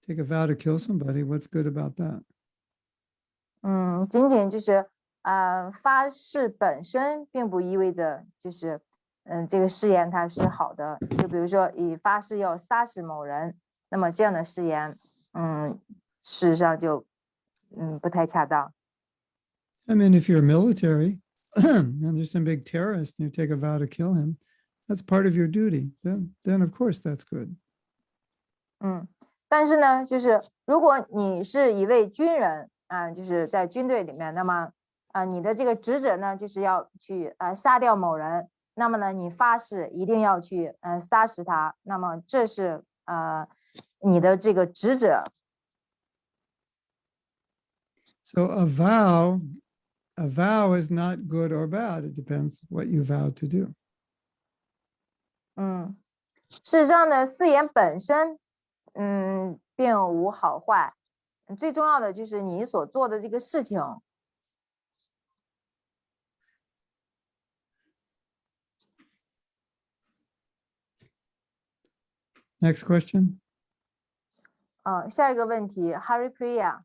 Take a vow to kill somebody. What's good about that? 仅仅就是发誓本身并不意味着就是这个誓言它是好的。就比如说以发誓要杀死某人，那么这样的誓言事实上就不太恰当。 I mean, if you're military and there's some big terrorist and you take a vow to kill him, that's part of your duty. Then of course that's good. 但是呢，就是如果你是一位军人就是在军队里面，那么你的这个职责呢，就是要去杀掉某人，那么呢，你发誓一定要去杀死他，那么这是你的这个职责。 So a vow is not good or bad. It depends what you vow to do. 事实上呢，誓言本身并无好坏，最重要的就是你所做的这个事情。 Next question. 下一个问题 ，Hari Priya，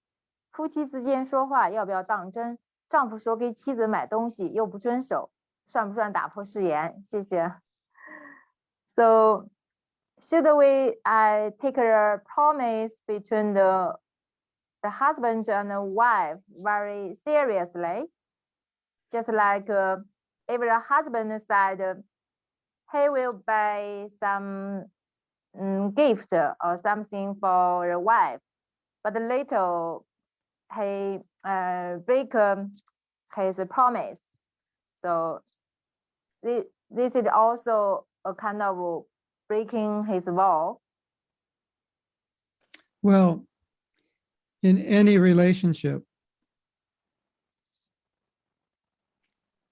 夫妻之间说话要不要当真？丈夫说给妻子买东西又不遵守，算不算打破誓言？谢谢。So, should we take a promise between the husband and the wife very seriously? Just like if the husband said he will buy some gift or something for the wife, but later he break his promise. So this is also a kind of breaking his vow. Well, in any relationship,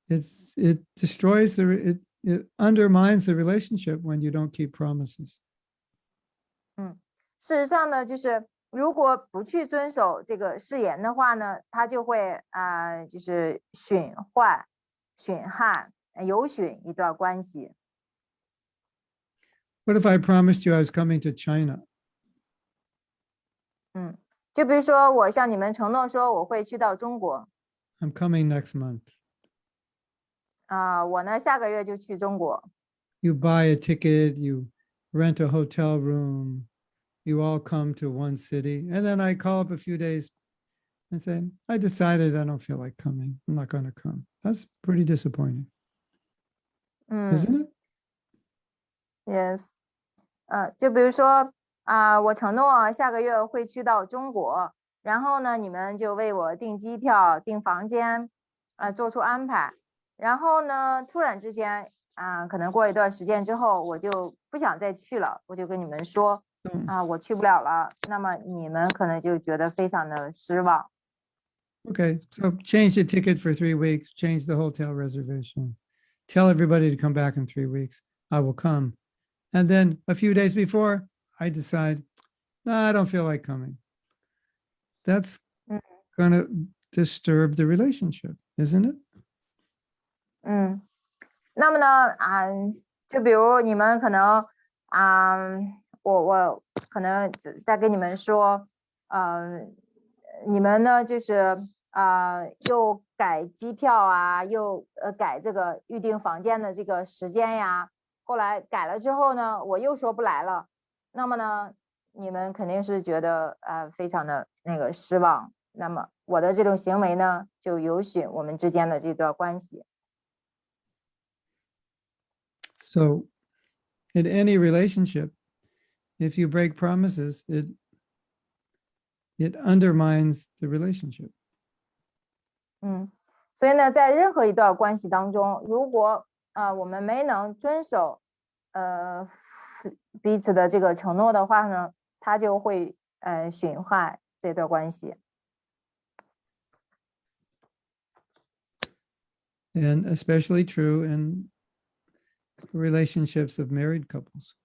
it destroys it undermines the relationship when you don't keep promises. 事实上呢，就是如果不去遵守这个誓言的话呢，它就会就是损害、有损一段关系。 What if I promised you I was coming to China? 就比如说我向你们承诺说我会去到中国， I'm coming next month. 我呢下个月就去中国。 You buy a ticket, you rent a hotel room, you all come to one city, and then I call up a few days and say, I decided I don't feel like coming. I'm not going to come. That's pretty disappointing, isn't it? Yes. 就比如说我承诺下个月会去到中国，然后呢，你们就为我订机票、订房间，做出安排。然后呢，突然之间可能过一段时间之后，我就不想再去了，我就跟你们说我去不了了。那么你们可能就觉得非常的失望。 Okay, so change the ticket for 3 weeks, change the hotel reservation, tell everybody to come back in 3 weeks. I will come. And then a few days before, I decide, no, I don't feel like coming. That's going to disturb the relationship, isn't it? 那么呢就比如你们可能我可能再跟你们说你们呢就是又改机票又改这个预订房间的这个时间呀，后来改了之后呢，我又说不来了，那么呢，你们肯定是觉得非常的那个失望，那么我的这种行为呢，就有损我们之间的这段关系。So in any relationship, if you break promises, it undermines the relationship. 所以呢，在任何一段关系当中，如果我们没能遵守彼此的这个承诺的话呢，它就会损坏这段关系。And especially true in relationships of married couples.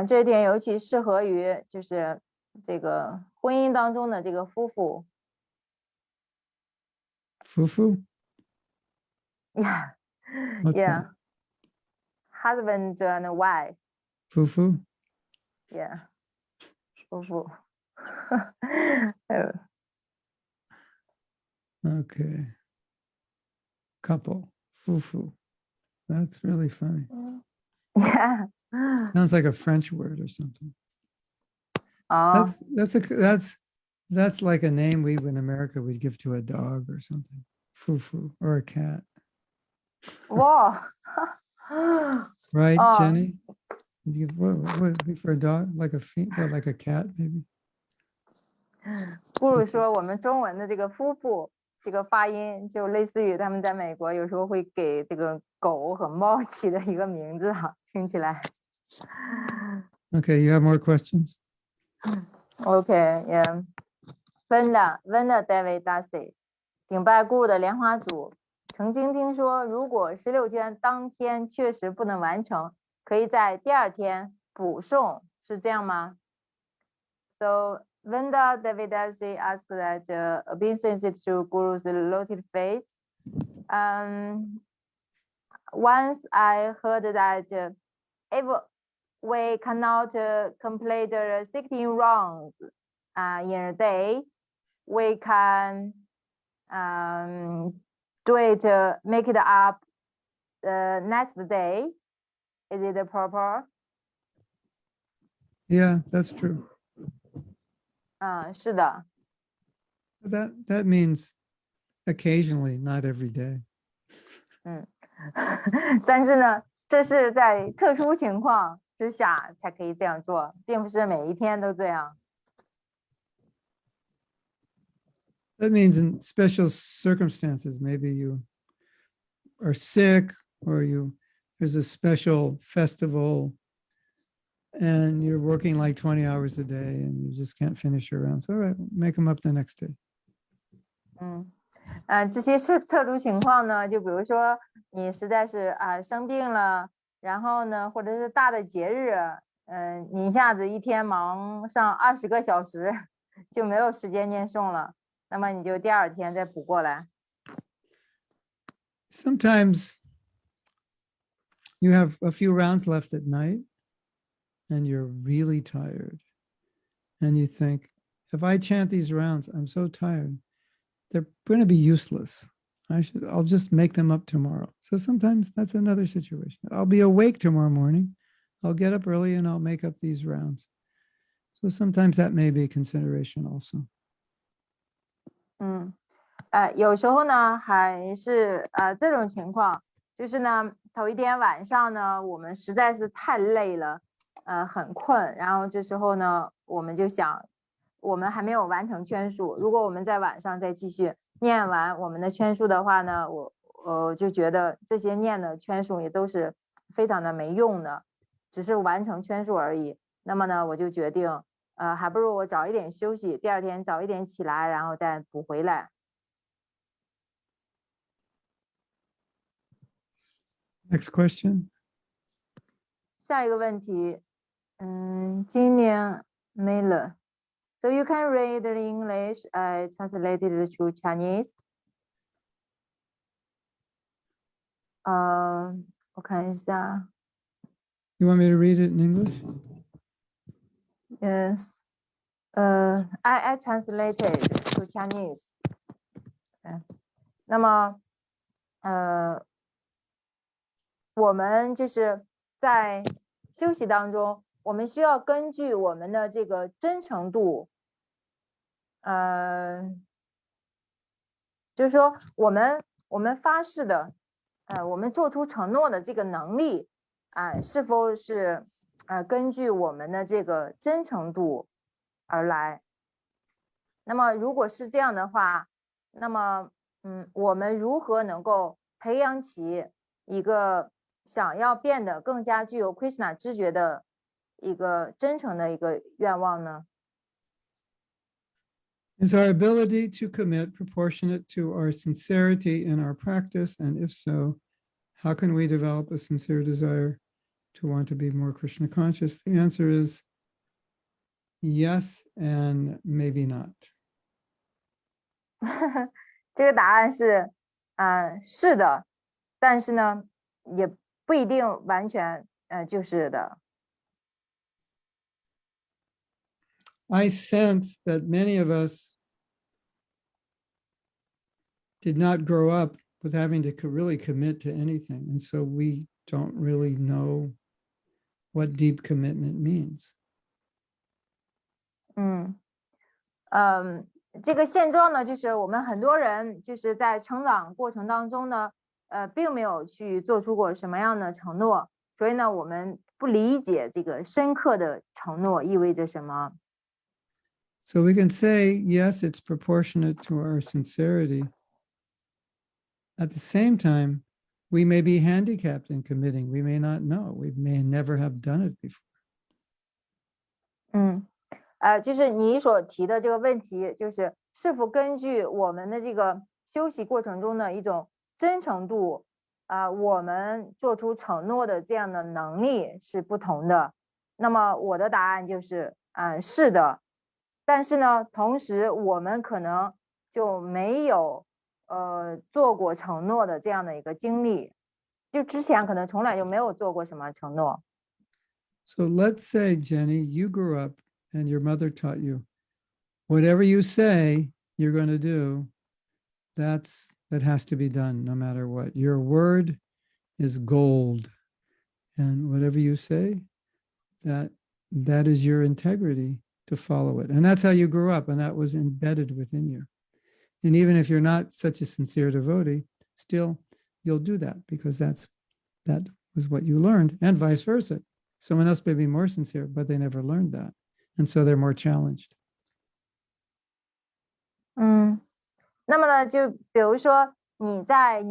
这一点尤其适合于就是这个婚姻当中的这个夫妇。Fufu? Yeah, What's yeah. that? Husband and wife. Fufu? Yeah. 夫妇。Okay. Couple. Fufu. That's really funny. Yeah. Sounds like a French word or something. Oh, That's like a name we in America would give to a dog or something. Fufu or a cat. wow. Right, Oh. Jenny? What would it be for a dog? Like like a cat, maybe? 不如说我们中文的这个夫妇这个发音，就类似于他们在美国有时候会给这个狗和猫起的一个名字哈，听起来。Okay, you have more questions? Okay, yeah. Venda David Darcy，顶拜 Guru 的莲花组，曾经听说，如果16圈当天确实不能完成，可以在第二天补诵，是这样吗 ？So Venda David Darcy asked that, being sensitive to Guru's allotted fate, once I heard that if we cannot complete the 16 rounds in a day, we can do it, make it up the next day. Is it proper? Yeah, that's true. 是的。That means occasionally, not every day. 但是呢，这是在特殊情况之下才可以这样做，并不是每一天都这样。That means in special circumstances, maybe you are sick or there's a special festival and you're working like 20 hours a day and you just can't finish your rounds. All right, make them up the next day. 这些是特殊情况呢，就比如说你实在是生病了，然后呢，或者是大的节日，你一下子一天忙上20个小时，就没有时间念诵了，那么你就第二天再补过来。Sometimes you have a few rounds left at night and you're really tired. And you think, if I chant these rounds, I'm so tired, they're going to be useless. I'll just make them up tomorrow. So sometimes that's another situation. I'll be awake tomorrow morning. I'll get up early and I'll make up these rounds. So sometimes that may be a consideration also. 有时候呢，还是这种情况，就是呢，头一天晚上呢，我们实在是太累了，很困，然后这时候呢，我们就想，我们还没有完成圈数，如果我们在晚上再继续念完我们的圈数的话呢，我就觉得这些念的圈数也都是非常的没用的，只是完成圈数而已。那么呢，我就决定，还不如我早一点休息，第二天早一点起来，然后再补回来。Next question. 下一个问题，今年没了。So you can read in English. I translated it to Chinese. 我看一下。You want me to read it in English? Yes. I translated to Chinese. 那么，我们就是在休息当中，我们需要根据我们的这个真诚度，就是说我们发誓的，我们做出承诺的这个能力是否是根据我们的这个真诚度而来。那么如果是这样的话，那么我们如何能够培养起一个想要变得更加具有 Krishna 知觉的一个真诚的一个愿望呢？ Is our ability to commit proportionate to our sincerity in our practice? And if so, how can we develop a sincere desire to want to be more Krishna conscious? The answer is yes and maybe not. 这个答案是是的，但是呢也不一定完全就是的。I sense that many of us did not grow up with having to really commit to anything. And so we don't really know what deep commitment means. 这个现状呢，就是我们很多人就是在成长过程当中呢，并没有去做出过什么样的承诺，所以呢，我们不理解这个深刻的承诺意味着什么。So we can say, yes, it's proportionate to our sincerity. At the same time, we may be handicapped in committing. We may not know. We may never have done it before. 就是你所提的这个问题，就是是否根据我们的这个修习过程中的一种真诚度，我们做出承诺的这样的能力是不同的。那么我的答案就是是的，但是呢，同时我们可能就没有做过承诺的这样的一个经历，就之前可能从来就没有做过什么承诺。So let's say, Jenny, you grew up and your mother taught you, whatever you say you're going to do, that has to be done no matter what. Your word is gold. And whatever you say, that is your integrity to follow it. And that's how you grew up, and that was embedded within you. And even if you're not such a sincere devotee, still you'll do that because that was what you learned, and vice versa. Someone else may be more sincere, but they never learned that. And so they're more challenged. 那么呢，就比如说你在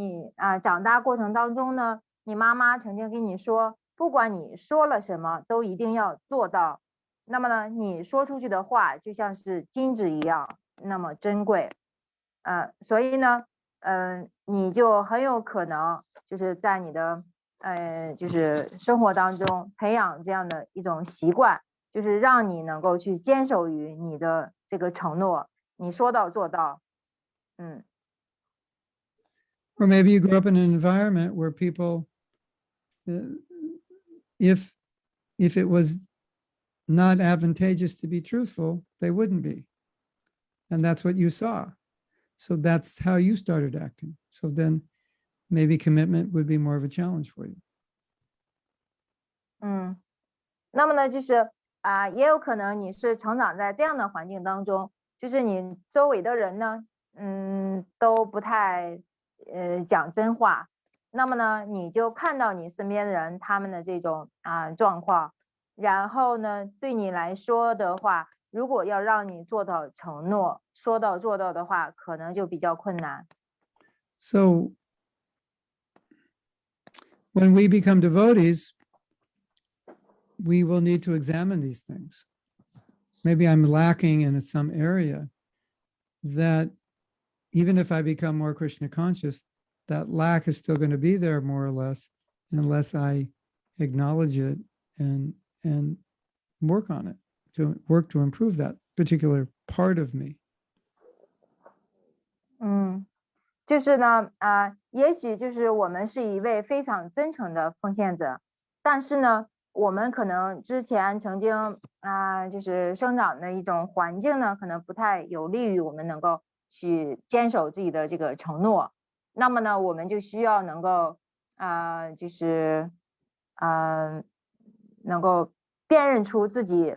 长大过程当中呢，你妈妈曾经跟你说，不管你说了什么，都一定要做到。那么呢，你说出去的话就像是金子一样那么珍贵，所以呢，你就很有可能就是在你的就是生活当中培养这样的一种习惯，就是让你能够去坚守于你的这个承诺，你说到做到。Or maybe you grew up in an environment where people, if it was not advantageous to be truthful, they wouldn't be. And that's what you saw. So that's how you started acting. So then maybe commitment would be more of a challenge for you. 那么呢，就是也有可能你是成长在这样的环境当中，就是你周围的人呢，都不太讲真话。那么呢，你就看到你身边的人他们的这种状况，然后呢，对你来说的话，如果要让你做到承诺，说到做到的话，可能就比较困难。So when we become devotees, we will need to examine these things. Maybe I'm lacking in some area that even if I become more Krishna conscious, that lack is still going to be there more or less unless I acknowledge it and work on it, to work to improve that particular part of me. 就是呢，也许就是我们是一位非常真诚的奉献者，但是呢，我们可能之前曾经就是生长的一种环境呢，可能不太有利于我们能够去坚守自己的这个承诺。那么呢，我们就需要能够就是能够辨认出自己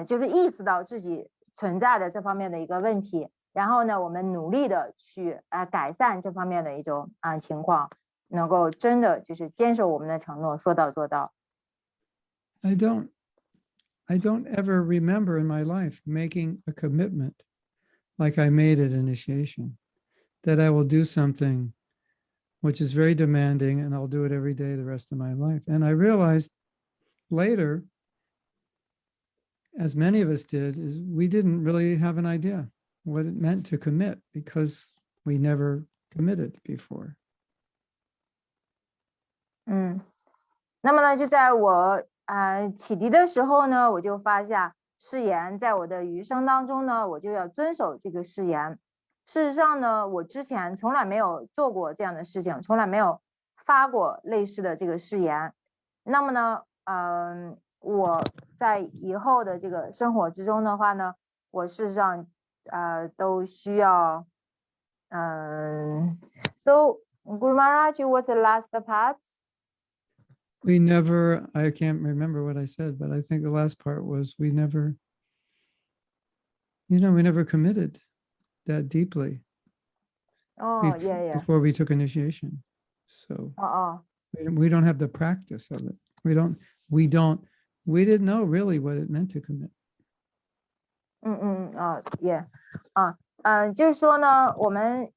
就是意识到自己存在的这方面的一个问题。然后呢，我们努力的去改善这方面的一种情况。能够真的就是坚守我们的承诺，说到做到。I don't ever remember in my life making a commitment like I made at initiation, that I will do something which is very demanding and I'll do it every day the rest of my life. And I realized later, as many of us did, is we didn't really have an idea what it meant to commit because we never committed before. 那么呢，就在我启迪的时候呢，我就发下誓言，在我的余生当中呢，我就要遵守这个誓言。事实上呢，我之前从来没有做过这样的事情，从来没有发过类似的这个誓言。那么呢，我在以后的这个生活之中的话呢，我事实上都需要So Guru Maharaj, what's the last part? We never, I can't remember what I said, but I think the last part was we never committed that deeply Oh, yeah. before we took initiation. So Oh. we don't have the practice of it. We didn't know really what it meant to commit. Yeah. 就是说呢，我们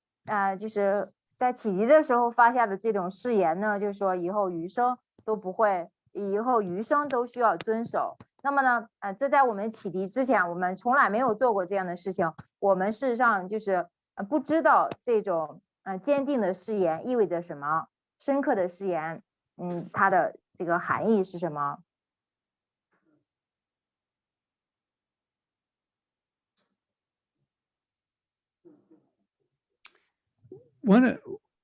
就是在启迪的时候发下的这种誓言呢，就是说以后余生都需要遵守。那么呢，这在我们启迪之前，我们从来没有做过这样的事情。我们事实上就是不知道这种坚定的誓言意味着什么，深刻的誓言，它的这个含义是什么。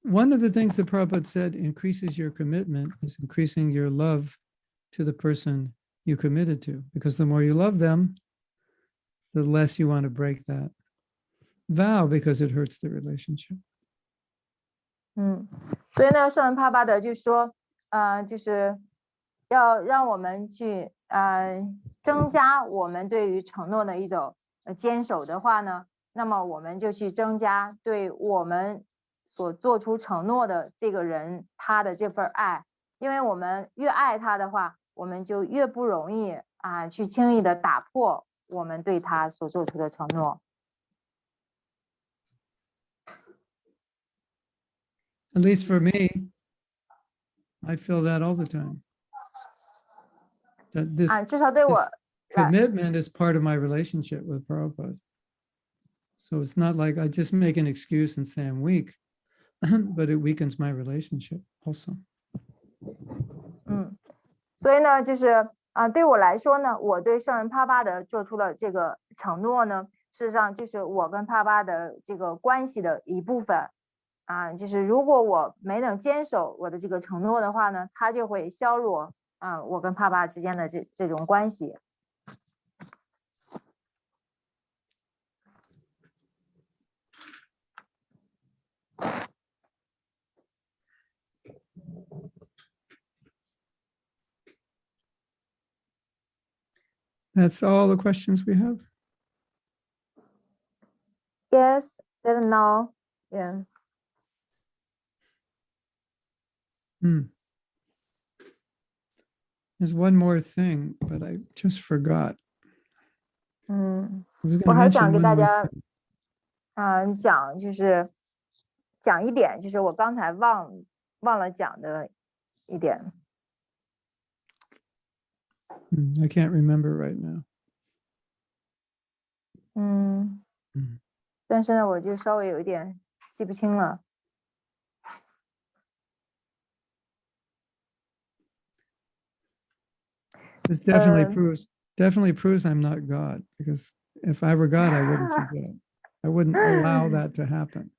One of the things that Prabhupada said increases your commitment is increasing your love to the person you committed to, because the more you love them, the less you want to break that vow because it hurts the relationship. 所以呢，圣人帕巴德就说，就是要让我们去增加我们对于承诺的一种坚守的话呢，那么我们就去增加对我们所做出承诺的这个人他的这份爱，因为我们越爱他的话，我们就越不容易去轻易的打破我们对他所做出的承诺。At least for me, I feel that all the time. That this 至少对我 commitment is part of my relationship with Prabhupada. So it's not like I just make an excuse and say I'm weak, but it weakens my relationship also. 所以呢，就是对我来说呢，我对圣人帕巴德做出了这个承诺呢，事实上就是我跟帕巴的这个关系的一部分。就是如果我没能坚守我的这个承诺的话呢，它就会削弱我跟帕巴之间的这种关系。That's all the questions we have. Yes, then now, yeah. There's one more thing, but I just forgot. 我还想给大家讲一点，就是我刚才忘了讲的一点。I can't remember right now. 但是呢，我就稍微有一点记不清了。This definitely proves I'm not God, because if I were God, I wouldn't forget. I wouldn't allow that to happen.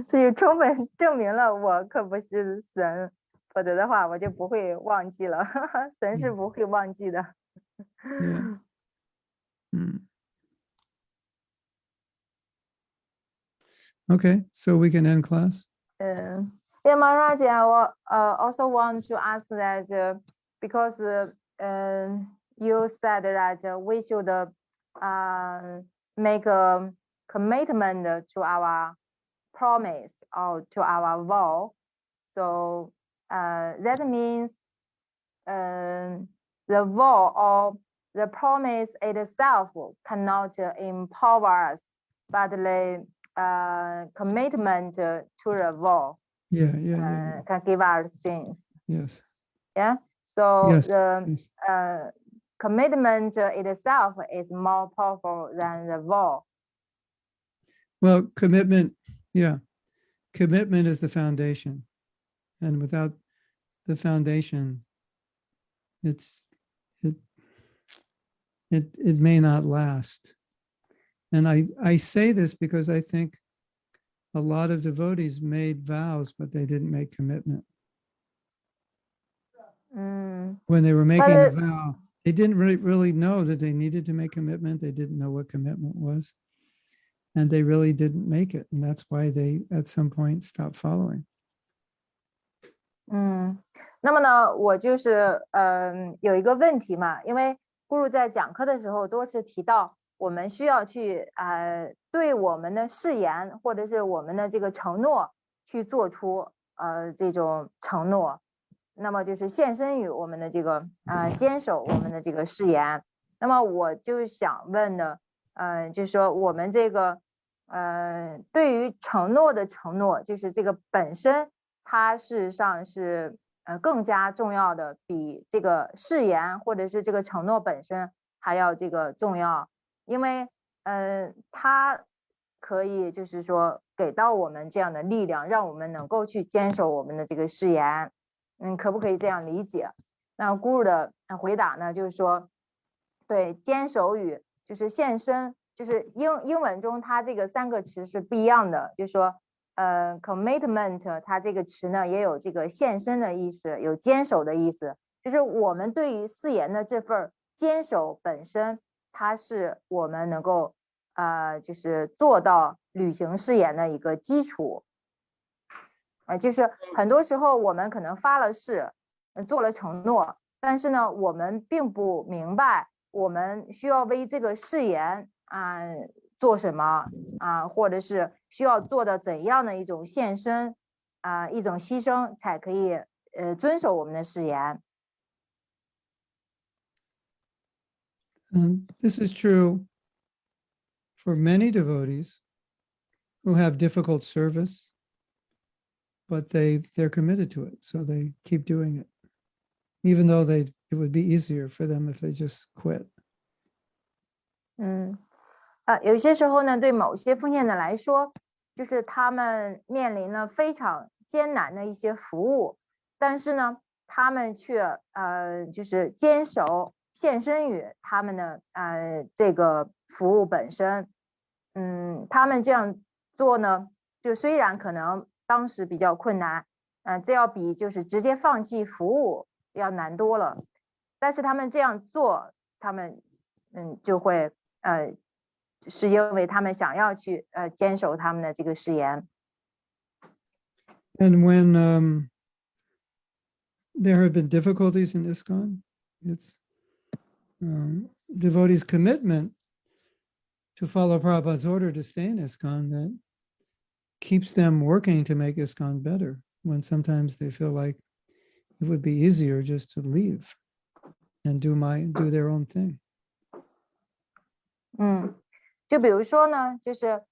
这就充分证明了我可不是神，否则的话我就不会忘记了。神是不会忘记的。Yeah. Okay, so we can end class. Yeah, Maharaj, I also want to ask that because you said that we should make a commitment to our promise or to our vow. So that means the vow or the promise itself cannot empower us, but the commitment to the vow Yeah. can give us strength. Yes. Yeah. So Yes. the yes. commitment itself is more powerful than the vow. Well, commitment, yeah. Commitment is the foundation. And without the foundation, it may not last. And I say this because I think a lot of devotees made vows, but they didn't make commitment. When they were making the vow, they didn't really know that they needed to make commitment. They didn't know what commitment was. And they really didn't make it. And that's why they, at some point, stopped following. 那么呢，我就是有一个问题嘛，因为咕噜在讲课的时候多次提到，我们需要去对我们的誓言或者是我们的这个承诺去做出这种承诺，那么就是献身于我们的这个坚守我们的这个誓言。那么我就想问的，就是说我们这个对于承诺的承诺，就是这个本身。它事实上是更加重要的，比这个誓言或者是这个承诺本身还要这个重要，因为它可以就是说给到我们这样的力量，让我们能够去坚守我们的这个誓言。可不可以这样理解？那咕噜的回答呢，就是说，对，坚守与就是献身，就是英文中它这个3个词是不一样的，就是说。commitment 它这个词呢也有这个献身的意思，有坚守的意思，就是我们对于誓言的这份坚守本身，它是我们能够就是做到履行誓言的一个基础。就是很多时候我们可能发了誓，做了承诺，但是呢我们并不明白我们需要为这个誓言做什么或者是需要做的怎样的一种献身一种牺牲，才可以遵守我们的誓言。This is true for many devotees who have difficult service, but they're committed to it, so they keep doing it, even though it would be easier for them if they just quit. 有些时候呢，对某些奉献者来说，就是他们面临了非常艰难的一些服务，但是呢，他们却就是坚守献身于他们的这个服务本身。他们这样做呢，就虽然可能当时比较困难，这要比就是直接放弃服务要难多了，但是他们这样做，他们就会是因为他们想要去坚守他们的这个誓言。And when there have been difficulties in ISKCON, it's devotees' commitment to follow Prabhupada's order to stay in ISKCON that keeps them working to make ISKCON better, when sometimes they feel like it would be easier just to leave and do their own thing. 就比如说呢，就是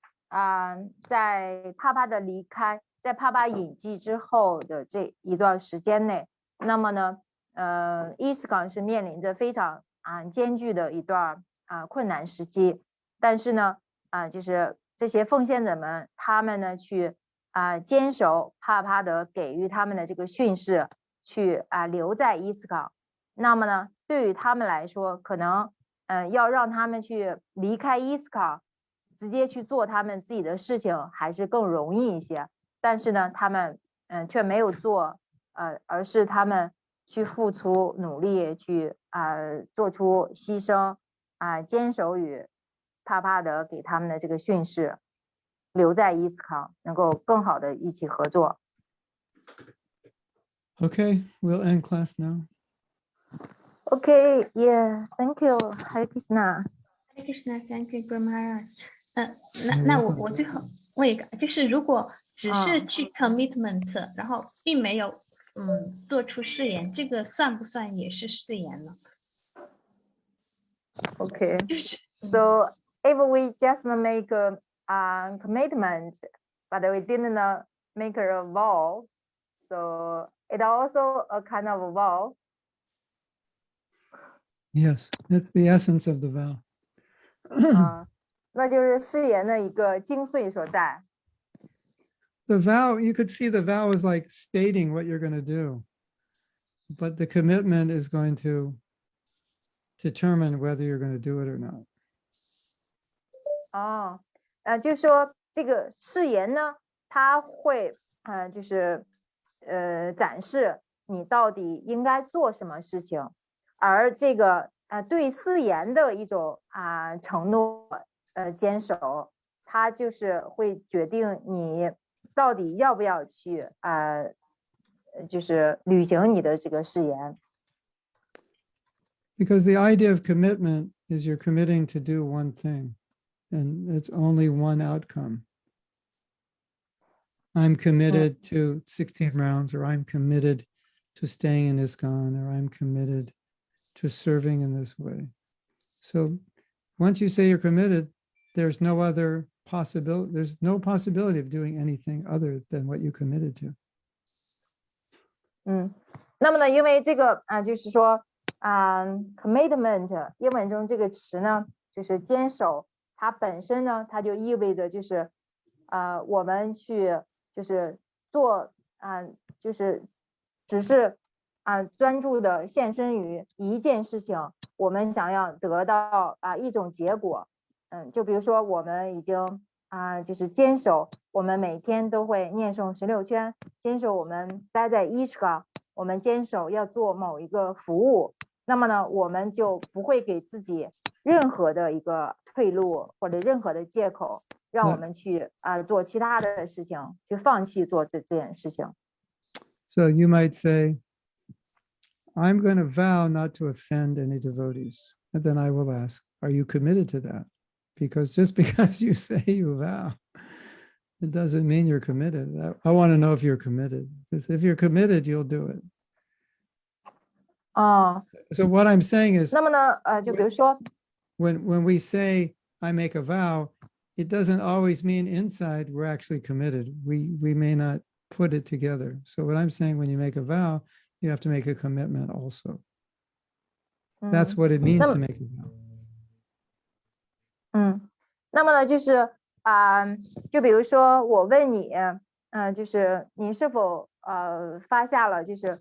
在帕帕的离开，在帕帕隐迹之后的这一段时间内，那么呢，ISKCON是面临着非常艰巨的一段困难时期，但是呢就是这些奉献者们，他们呢去坚守帕帕的给予他们的这个训示，去留在ISKCON。那么呢，对于他们来说，可能要让他们去离开ISKCON，直接去做他们自己的事情，还是更容易一些。但是呢，他们却没有做，而是他们去付出努力，去做出牺牲，坚守与帕帕德给他们的这个训示，留在ISKCON，能够更好的一起合作。Okay, we'll end class now. Okay, yeah, thank you, Hare Krishna. Hare Krishna, thank you, Guru Maharaj. 那我最后问一个，就是如果只是去 commitment，然后并没有做出誓言，这个算不算也是誓言呢？ Okay. 就是 So if we just make a commitment, but we didn't make a vow, so it also a kind of a vow. Yes, that's the essence of the vow. 那就是誓言的一个精髓所在。The vow, you could see the vow is like stating what you're going to do, but the commitment is going to determine whether you're going to do it or not. 就是说这个誓言呢，它会就是展示你到底应该做什么事情，而这个对誓言的一种承诺坚守，它就是会决定你到底要不要去就是履行你的这个誓言。Because the idea of commitment is you're committing to do one thing, and it's only one outcome. I'm committed to 16 rounds, or I'm committed to staying in ISKCON, or I'm committed to serving in this way. So once you say you're committed, there's no other possibility. There's no possibility of doing anything other than what you committed to. 那么呢，因为这个就是说commitment 英文中这个词呢，就是坚守，它本身呢，它就意味着就是我们去就是做就是只是专注的献身于一件事情，我们想要得到一种结果。就比如说我们已经就是坚守，我们每天都会念诵16圈，坚守我们待在ISKCON，我们坚守要做某一个服务，那么呢，我们就不会给自己任何的一个退路或者任何的借口，让我们去做其他的事情，去放弃做这件事情。So you might say, I'm going to vow not to offend any devotees. And then I will ask, are you committed to that? Because just because you say you vow, it doesn't mean you're committed. I want to know if you're committed, because if you're committed, you'll do it. So what I'm saying is, 那么呢，就比如说 when we say I make a vow, it doesn't always mean inside we're actually committed. We may not put it together. So what I'm saying, when you make a vow, you have to make a commitment also. That's what it means to make a vow. 那么呢，就是就比如说我问你，就是你是否发下了，就是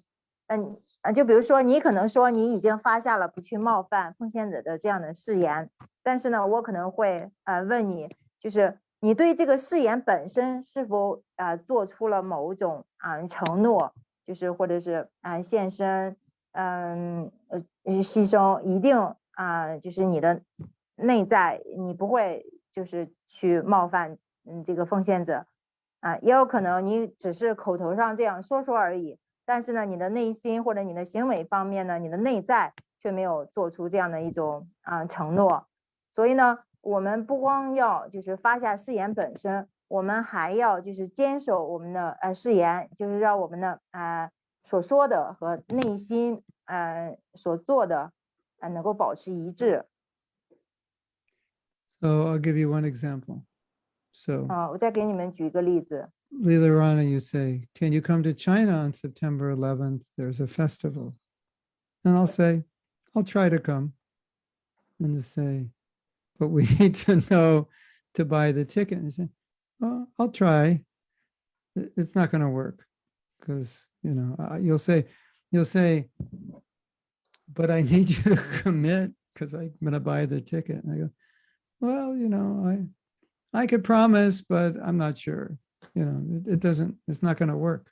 就比如说你可能说你已经发下了不去冒犯奉献者的这样的誓言，但是呢，我可能会问你，就是你对这个誓言本身是否做出了某种承诺，就是或者是献身，牺牲，一定就是你的内在，你不会就是去冒犯这个奉献者也有可能你只是口头上这样说说而已，但是呢，你的内心或者你的行为方面呢，你的内在却没有做出这样的一种承诺。所以呢，我们不光要就是发下誓言本身，我们还要就是坚守我们的誓言，就是让我们的所说的和内心所做的能够保持一致。So I'll give you one example. So 我再给你们举一个例子。later on, you say, can you come to China on September 11th? There's a festival. And I'll say, I'll try to come. And you say, but we need to know to buy the ticket. And you say, well, I'll try. It's not going to work because, you know, you'll say, but I need you to commit because I'm going to buy the ticket. And I go, well, you know, I could promise, but I'm not sure. You know, it's not going to work.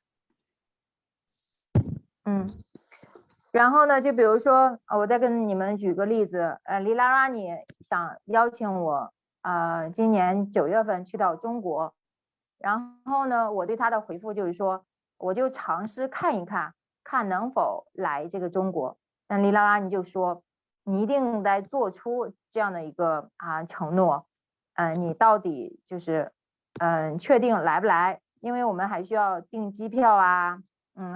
然后呢，就比如说，我再跟你们举个例子，里拉拉你想邀请我，今年9月份去到中国，然后呢，我对他的回复就是说，我就尝试看一看，看能否来这个中国。但里拉拉你就说，你一定得做出这样的一个承诺，你到底就是确定来不来？因为我们还需要订机票啊，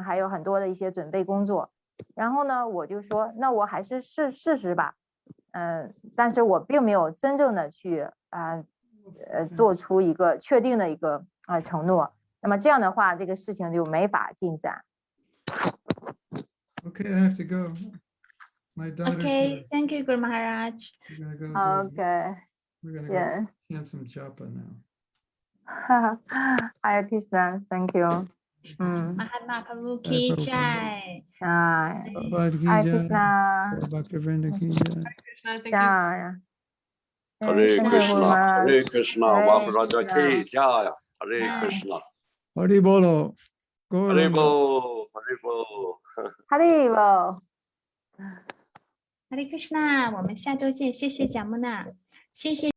还有很多的一些准备工作。然后呢，我就说，那我还是试试吧，但是我并没有真正的去做出一个确定的一个承诺。那么这样的话，这个事情就没法进展。 Okay, I have to go. My daughter's Okay, here. thank you, Guru Maharaj. We're gonna go. OK， We're gonna go yeah. chant some japa now. Hare Krishna，Thank you。Mahatma Prabhu ki jai. Prabhupada ki Hare jai. Krishna， Bhaktivinoda ki jai. 呀。 Hare Thank you very Krishna, much. Hare Krishna, Hare Maharaja ki Krishna. jaya. Hare Jai. Krishna. Hari bolo. Hare Gauranga. Bo, Hare Bo. Haribo。 Hare Krishna，我们下周见，谢谢贾木娜，谢谢。